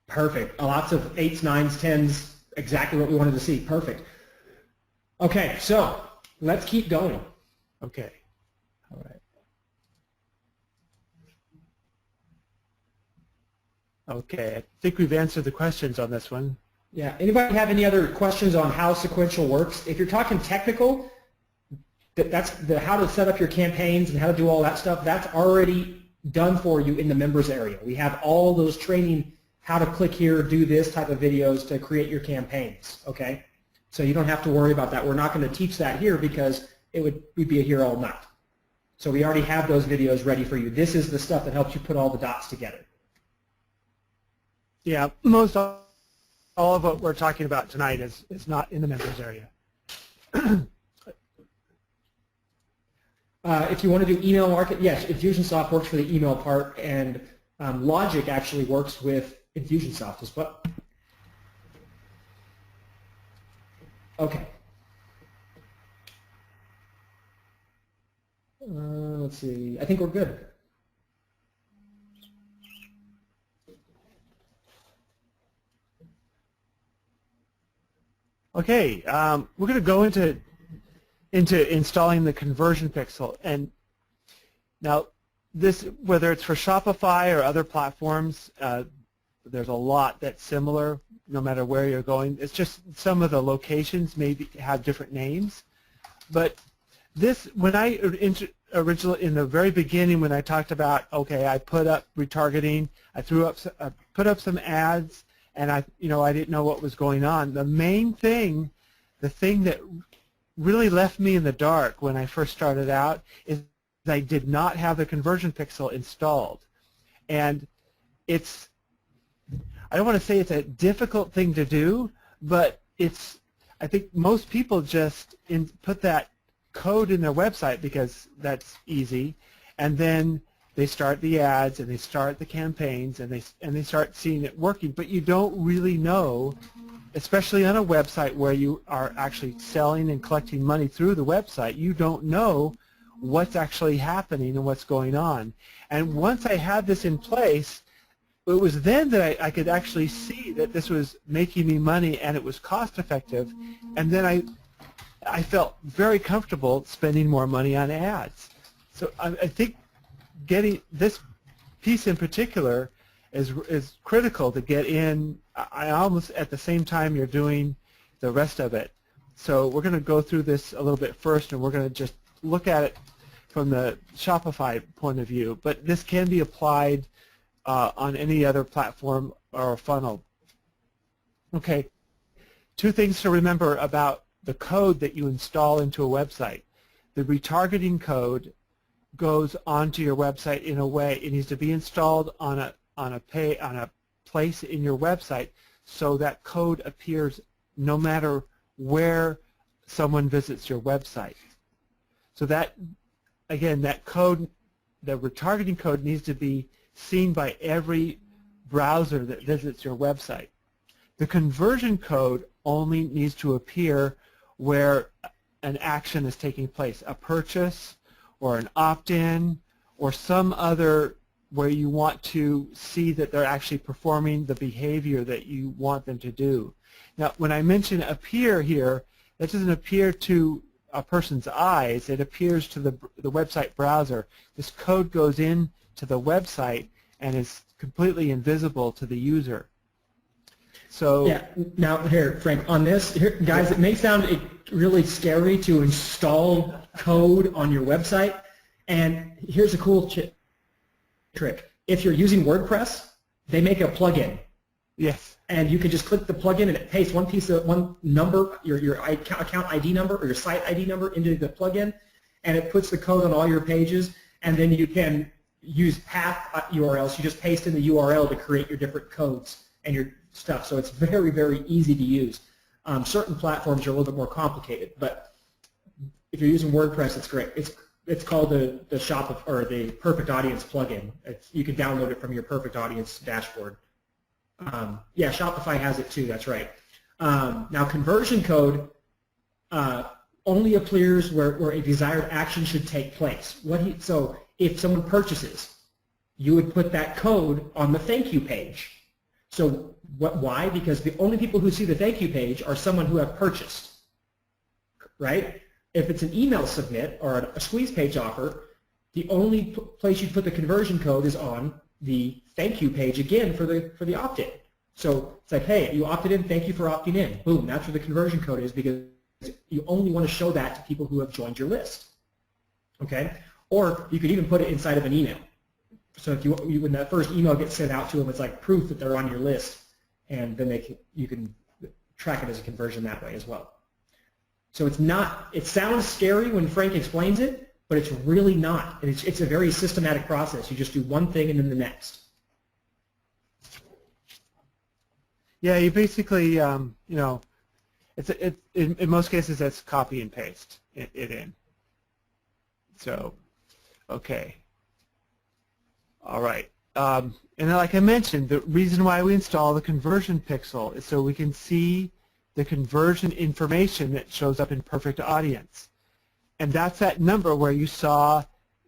Perfect. Lots of 8s, 9s, 10s, exactly what we wanted to see. Perfect. Okay, so let's keep going. Okay. All right. Okay, I think we've answered the questions on this one. Yeah, anybody have any other questions on how sequential works? If you're talking technical, that's the how to set up your campaigns and how to do all that stuff, that's already done for you in the members area. We have all those training, how to click here, do this type of videos to create your campaigns, okay? So you don't have to worry about that. We're not going to teach that here because we'd be here all night. So we already have those videos ready for you. This is the stuff that helps you put all the dots together. Yeah, most all of what we're talking about tonight is not in the members area. If you want to do email marketing, yes, Infusionsoft works for the email part, and Logic actually works with Infusionsoft as well. Okay. Let's see. I think we're good. Okay, we're going to go into installing the conversion pixel, and now this, whether it's for Shopify or other platforms, there's a lot that's similar no matter where you're going. It's just some of the locations maybe have different names, but this, when I originally, in the very beginning, when I talked about, okay, I put up retargeting, I put up some ads, and I didn't know what was going on. The main thing, the thing that really left me in the dark when I first started out is I did not have the conversion pixel installed. And it's, I don't want to say it's a difficult thing to do, but it's, I think most people just put that code in their website because that's easy, and then they start the ads and they start the campaigns and they start seeing it working, but you don't really know, especially on a website where you are actually selling and collecting money through the website, you don't know what's actually happening and what's going on. And once I had this in place, it was then that I could actually see that this was making me money and it was cost effective, and then I felt very comfortable spending more money on ads. So I think getting this piece in particular is critical to get in. I almost at the same time you're doing the rest of it. So we're going to go through this a little bit first, and we're going to just look at it from the Shopify point of view. But this can be applied on any other platform or funnel. Okay, two things to remember about the code that you install into a website. The retargeting code goes onto your website in a way, it needs to be installed on a place in your website so that code appears no matter where someone visits your website. So that, again, that code, the retargeting code needs to be seen by every browser that visits your website. The conversion code only needs to appear where an action is taking place, a purchase or an opt-in or some other where you want to see that they're actually performing the behavior that you want them to do. Now, when I mention appear here, that doesn't appear to a person's eyes, it appears to the website browser. This code goes in to the website and is completely invisible to the user. So yeah. Now here, Frank, on this, here, guys, it may sound really scary to install code on your website, and here's a cool trick. If you're using WordPress, they make a plugin. yes. And you can just click the plugin and it pastes one number, your account ID number or your site ID number into the plugin, and it puts the code on all your pages, and then you can use path URLs. You just paste in the URL to create your different codes and your stuff. So it's very, very easy to use. Certain platforms are a little bit more complicated, but if you're using WordPress, it's great. It's called the the Perfect Audience plugin. You can download it from your Perfect Audience dashboard. Yeah, Shopify has it too. That's right. Now, conversion code only appears where a desired action should take place. So if someone purchases, you would put that code on the thank you page. So why? Because the only people who see the thank you page are someone who have purchased, right? If it's an email submit or a squeeze page offer, the only place you'd put the conversion code is on the thank you page again for the opt-in. So it's like, hey, you opted in, thank you for opting in. Boom, that's where the conversion code is, because you only want to show that to people who have joined your list. Okay? Or you could even put it inside of an email. So if when that first email gets sent out to them, it's like proof that they're on your list, and then you can track it as a conversion that way as well. So it sounds scary when Frank explains it, but it's really not. It's a very systematic process. You just do one thing and then the next. Yeah, you basically, you know, in most cases that's copy and paste it in. So, okay. All right. And then, like I mentioned, the reason why we install the conversion pixel is so we can see the conversion information that shows up in Perfect Audience. And that's that number where you saw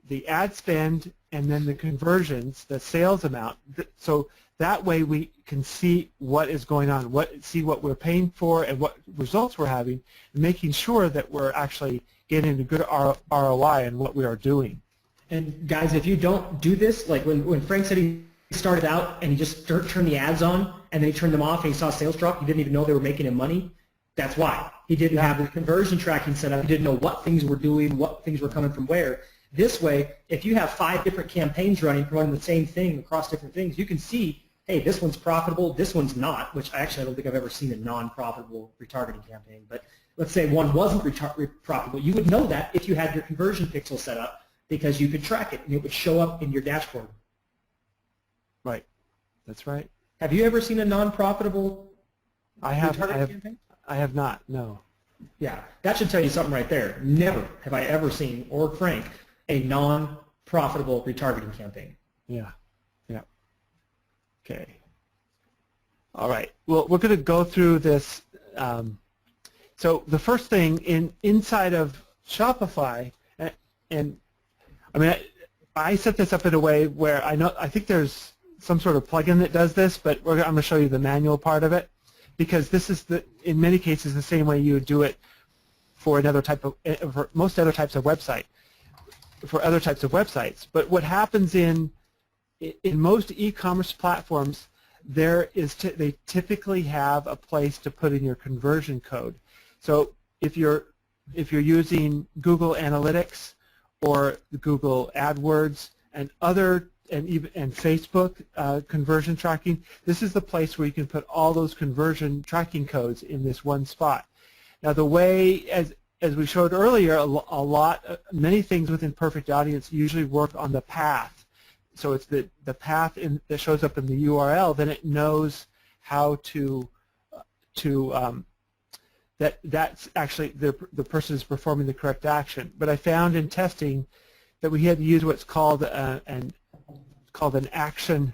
the ad spend and then the conversions, the sales amount. So that way we can see what is going on, see what we're paying for and what results we're having, and making sure that we're actually getting a good ROI in what we are doing. And guys, if you don't do this, like when Frank said he started out and he just turned the ads on and then he turned them off and he saw sales drop, he didn't even know they were making him money. That's why. He didn't have the conversion tracking set up. He didn't know what things were doing, what things were coming from where. This way, if you have 5 different campaigns running the same thing across different things, you can see, hey, this one's profitable, this one's not, which I don't think I've ever seen a non-profitable retargeting campaign. But let's say one wasn't profitable. You would know that if you had your conversion pixel set up, because you could track it and it would show up in your dashboard. Right. That's right. Have you ever seen a non-profitable retargeting campaign? I have not, no. Yeah, that should tell you something right there. Never have I ever seen, or Frank, a non-profitable retargeting campaign. Yeah, yeah. Okay. All right. Well, we're going to go through this. So the first thing inside of Shopify, and I mean, I set this up in a way where I think there's some sort of plugin that does this, but I'm going to show you the manual part of it, because this is in many cases the same way you would do it for for most other types of websites. But what happens in most e-commerce platforms, they typically have a place to put in your conversion code. So if you're using Google Analytics or Google AdWords and Facebook conversion tracking, this is the place where you can put all those conversion tracking codes in this one spot. Now, the way, as we showed earlier, many things within Perfect Audience usually work on the path. So it's the path that shows up in the URL. Then it knows how that's actually the person is performing the correct action. But I found in testing that we had to use what's called an action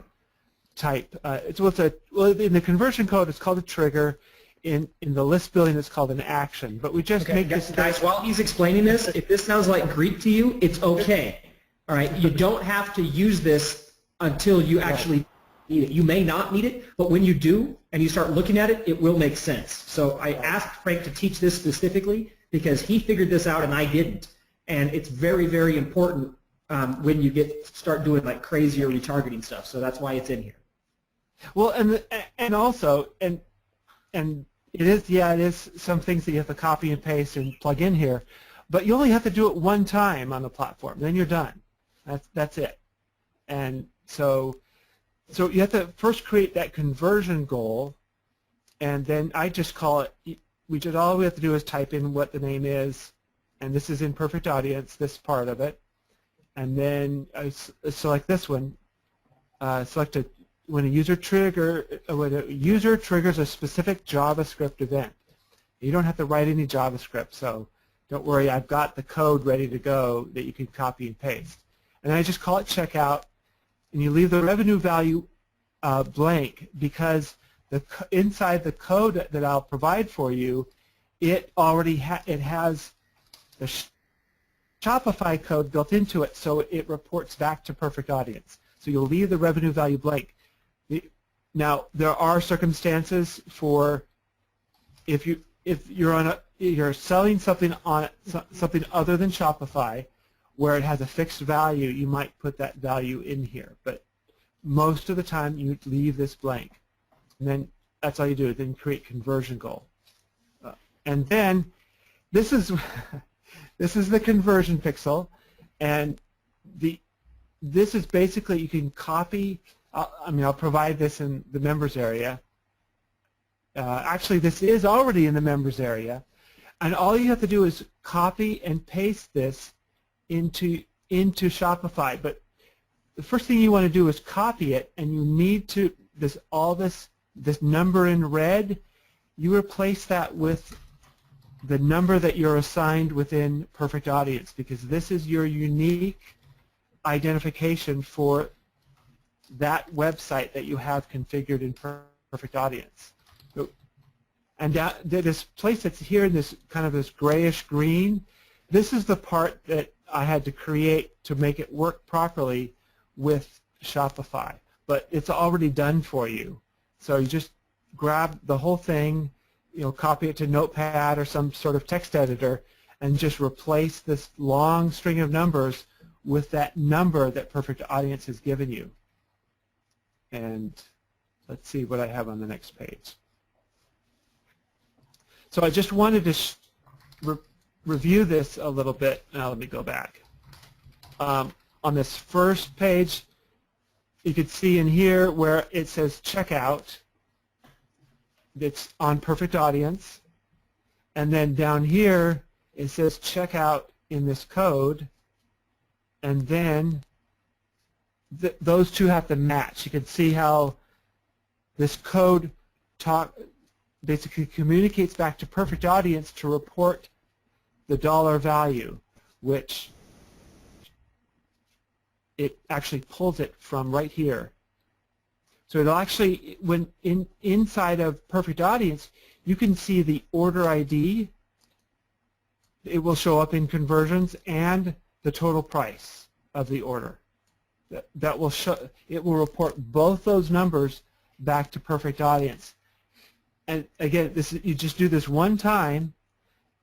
type. In the conversion code, it's called a trigger. In the list building, it's called an action. But we just make this. Guys, while he's explaining this, if this sounds like Greek to you, it's okay. All right, you don't have to use this until you actually need it. You may not need it, but when you do and you start looking at it, it will make sense. So I asked Frank to teach this specifically because he figured this out and I didn't. And it's very, very important when you start doing like crazier retargeting stuff. So that's why it's in here. Well, and also it is some things that you have to copy and paste and plug in here, but you only have to do it one time on the platform. Then you're done. That's it. And so you have to first create that conversion goal, and then I just call it. All we have to do is type in what the name is, and this is in perfect audience, this part of it, and then I select this one. Select when a user triggers a specific JavaScript event. You don't have to write any JavaScript, so don't worry. I've got the code ready to go that you can copy and paste. And then I just call it checkout, and you leave the revenue value blank because inside the code that I'll provide for you, it already has the Shopify code built into it, so it reports back to perfect audience. So you'll leave the revenue value blank. Now there are circumstances for if you're selling something on something other than Shopify, where it has a fixed value, you might put that value in here. But most of the time, you leave this blank, and then that's all you do. Then create conversion goal, and then this is the conversion pixel, and this is basically you can copy. I'll provide this in the members area. Actually, this is already in the members area, and all you have to do is copy and paste this into Shopify. But the first thing you want to do is copy it, and you need to this number in red. You replace that with the number that you're assigned within Perfect Audience, because this is your unique identification for that website that you have configured in Perfect Audience. And this place that's here in this kind of this grayish green, this is the part that I had to create to make it work properly with Shopify. But it's already done for you. So you just grab the whole thing, copy it to Notepad or some sort of text editor, and just replace this long string of numbers with that number that Perfect Audience has given you. And let's see what I have on the next page. So I just wanted to review this a little bit. Now let me go back. On this first page, you can see in here where it says checkout. It's on Perfect Audience. And then down here, it says checkout in this code. And then those two have to match. You can see how this code basically communicates back to Perfect Audience to report the dollar value, which it actually pulls it from right here. So it'll actually, when inside of Perfect Audience, you can see the order ID. It will show up in conversions and the total price of the order. That will show. It will report both those numbers back to Perfect Audience. And again, you just do this one time,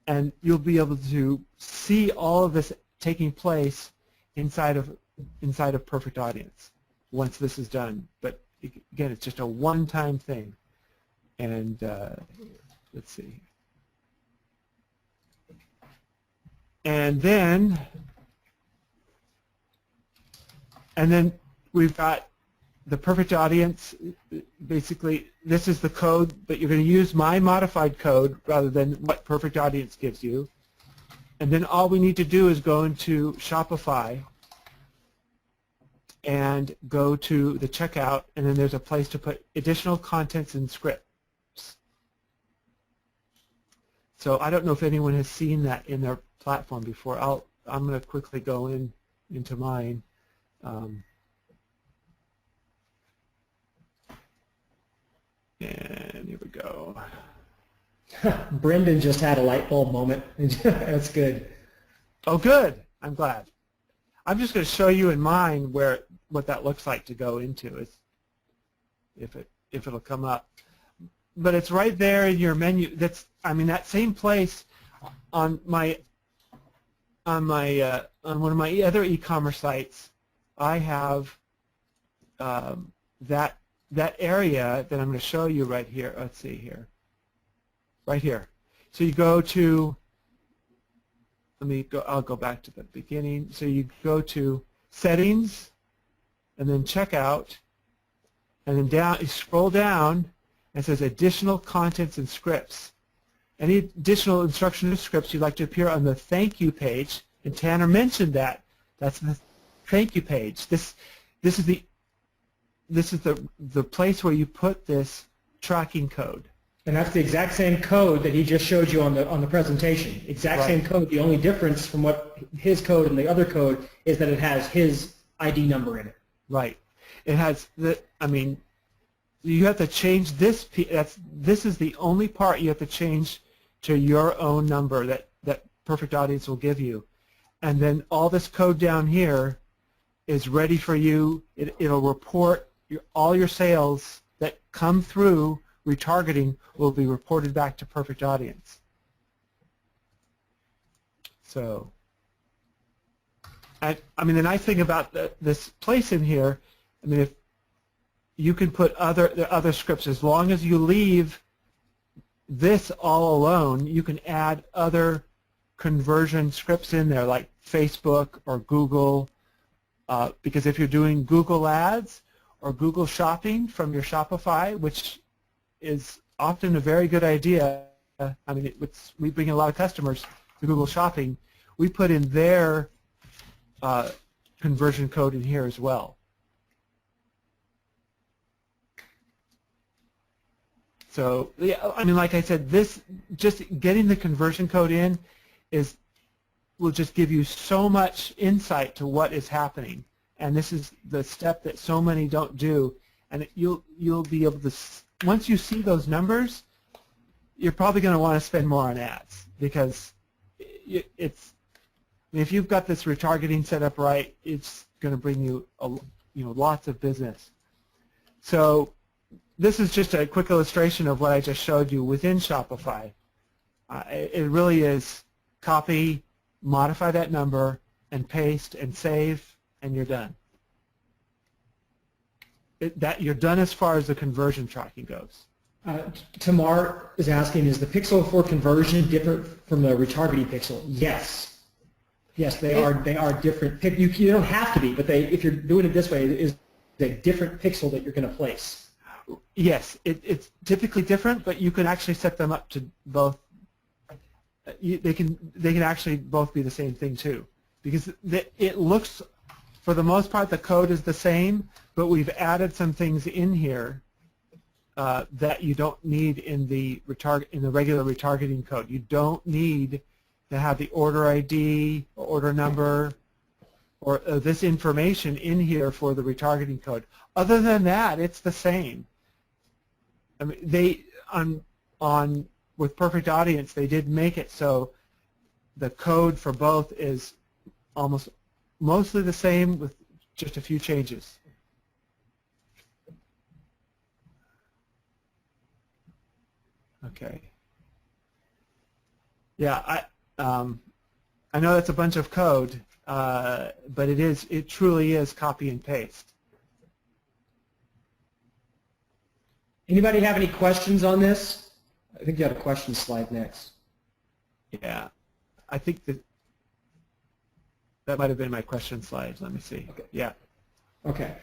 and you'll be able to see all of this taking place inside of Perfect Audience once this is done. But again, it's just a one-time thing. And let's see. And then we've got the Perfect Audience. Basically, this is the code, but you're going to use my modified code rather than what Perfect Audience gives you. And then all we need to do is go into Shopify and go to the checkout, and then there's a place to put additional contents and scripts. So I don't know if anyone has seen that in their platform before. I'm going to quickly go into mine. And here we go. Brendan just had a light bulb moment. That's good. Oh, good. I'm glad. I'm just going to show you in mine what that looks like to go into, if it'll come up. But it's right there in your menu. That same place on my on my on one of my other e-commerce sites, I have that area that I'm going to show you right here. Let's see here, right here. So you go to, I'll go back to the beginning. So you go to Settings, and then Checkout, and then down. You scroll down, and it says Additional Contents and Scripts. Any additional instructions or scripts you'd like to appear on the thank you page, and Tanner mentioned that. That's the thank you page. This is the place where you put this tracking code. And that's the exact same code that he just showed you on the presentation. Exact same code. The only difference from what his code and the other code is that it has his ID number in it. Right. It has you have to change this. This is the only part you have to change to your own number that Perfect Audience will give you, and then all this code down here is ready for you. It'll report all your sales that come through retargeting will be reported back to Perfect Audience. So, the nice thing about this place in here, if you can put other scripts, as long as you leave this all alone, you can add other conversion scripts in there, like Facebook or Google, because if you're doing Google Ads or Google Shopping from your Shopify, which is often a very good idea. We bring a lot of customers to Google Shopping. We put in their conversion code in here as well. So, yeah, like I said, just getting the conversion code in will just give you so much insight to what is happening. And this is the step that so many don't do. And you'll be able to, once you see those numbers, you're probably going to want to spend more on ads, because if you've got this retargeting set up right, it's going to bring you lots of business. So this is just a quick illustration of what I just showed you within Shopify. It really is copy, modify that number, and paste and save, and you're done. You're done as far as the conversion tracking goes. Tamar is asking, is the pixel for conversion different from the retargeting pixel? Yes. Yes, they are different. You don't have to be, but if you're doing it this way, it is a different pixel that you're going to place. Yes, it's typically different, but you can actually set them up to both. They can actually both be the same thing too, because it looks, for the most part, the code is the same, but we've added some things in here that you don't need in the regular retargeting code. You don't need to have the order ID or order number or this information in here for the retargeting code. Other than that, it's the same. With Perfect Audience, they did make it so the code for both is mostly the same with just a few changes. Okay. Yeah, I know that's a bunch of code, but it truly is copy and paste. Anybody have any questions on this? I think you have a question slide next. Yeah, I think that might have been my question slide. Let me see. Okay. Yeah. Okay.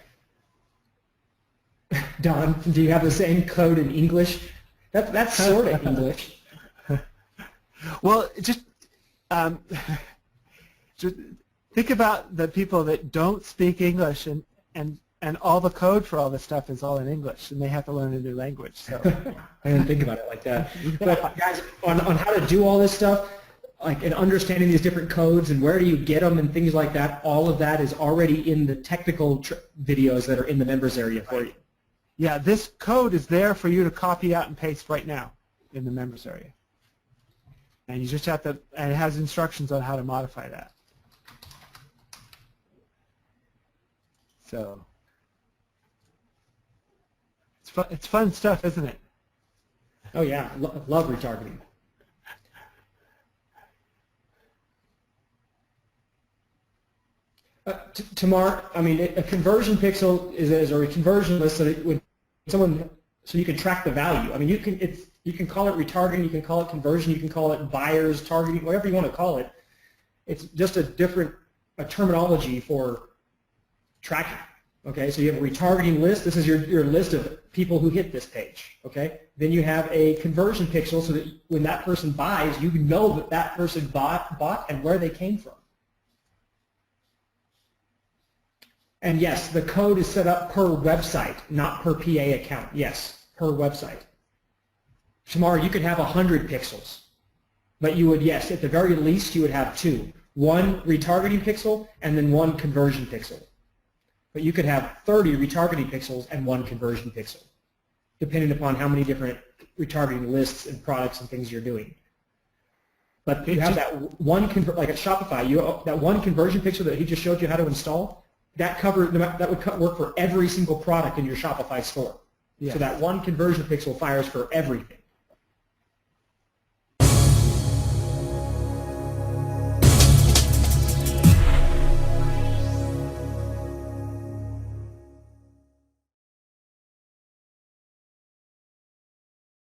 Don, do you have the same code in English? That's sort of English. Well, just think about the people that don't speak English, and all the code for all this stuff is all in English, and they have to learn a new language. So I didn't think about it like that. But guys, on how to do all this stuff, like and understanding these different codes and where do you get them and things like that, all of that is already in the technical videos that are in the members area for you. Yeah, this code is there for you to copy out and paste right now in the members area. And you just have to, and it has instructions on how to modify that. So it's fun stuff, isn't it? Oh yeah, love retargeting. Tamar, I mean, a conversion pixel is a conversion list so that so you can track the value. I mean, you can call it retargeting, you can call it conversion, you can call it buyers targeting, whatever you want to call it. It's just a different terminology for tracking. Okay, so you have a retargeting list. This is your list of people who hit this page. Okay, then you have a conversion pixel so that when that person buys, you know that that person bought and where they came from. And yes, the code is set up per website, not per PA account. Yes, per website. Tomorrow you could have 100 pixels, but you would, yes, at the very least you would have two. One retargeting pixel and then one conversion pixel. But you could have 30 retargeting pixels and one conversion pixel, depending upon how many different retargeting lists and products and things you're doing. But you have that one, like at Shopify, that one conversion pixel that he just showed you how to install, that would work for every single product in your Shopify store. Yeah. So that one conversion pixel fires for everything.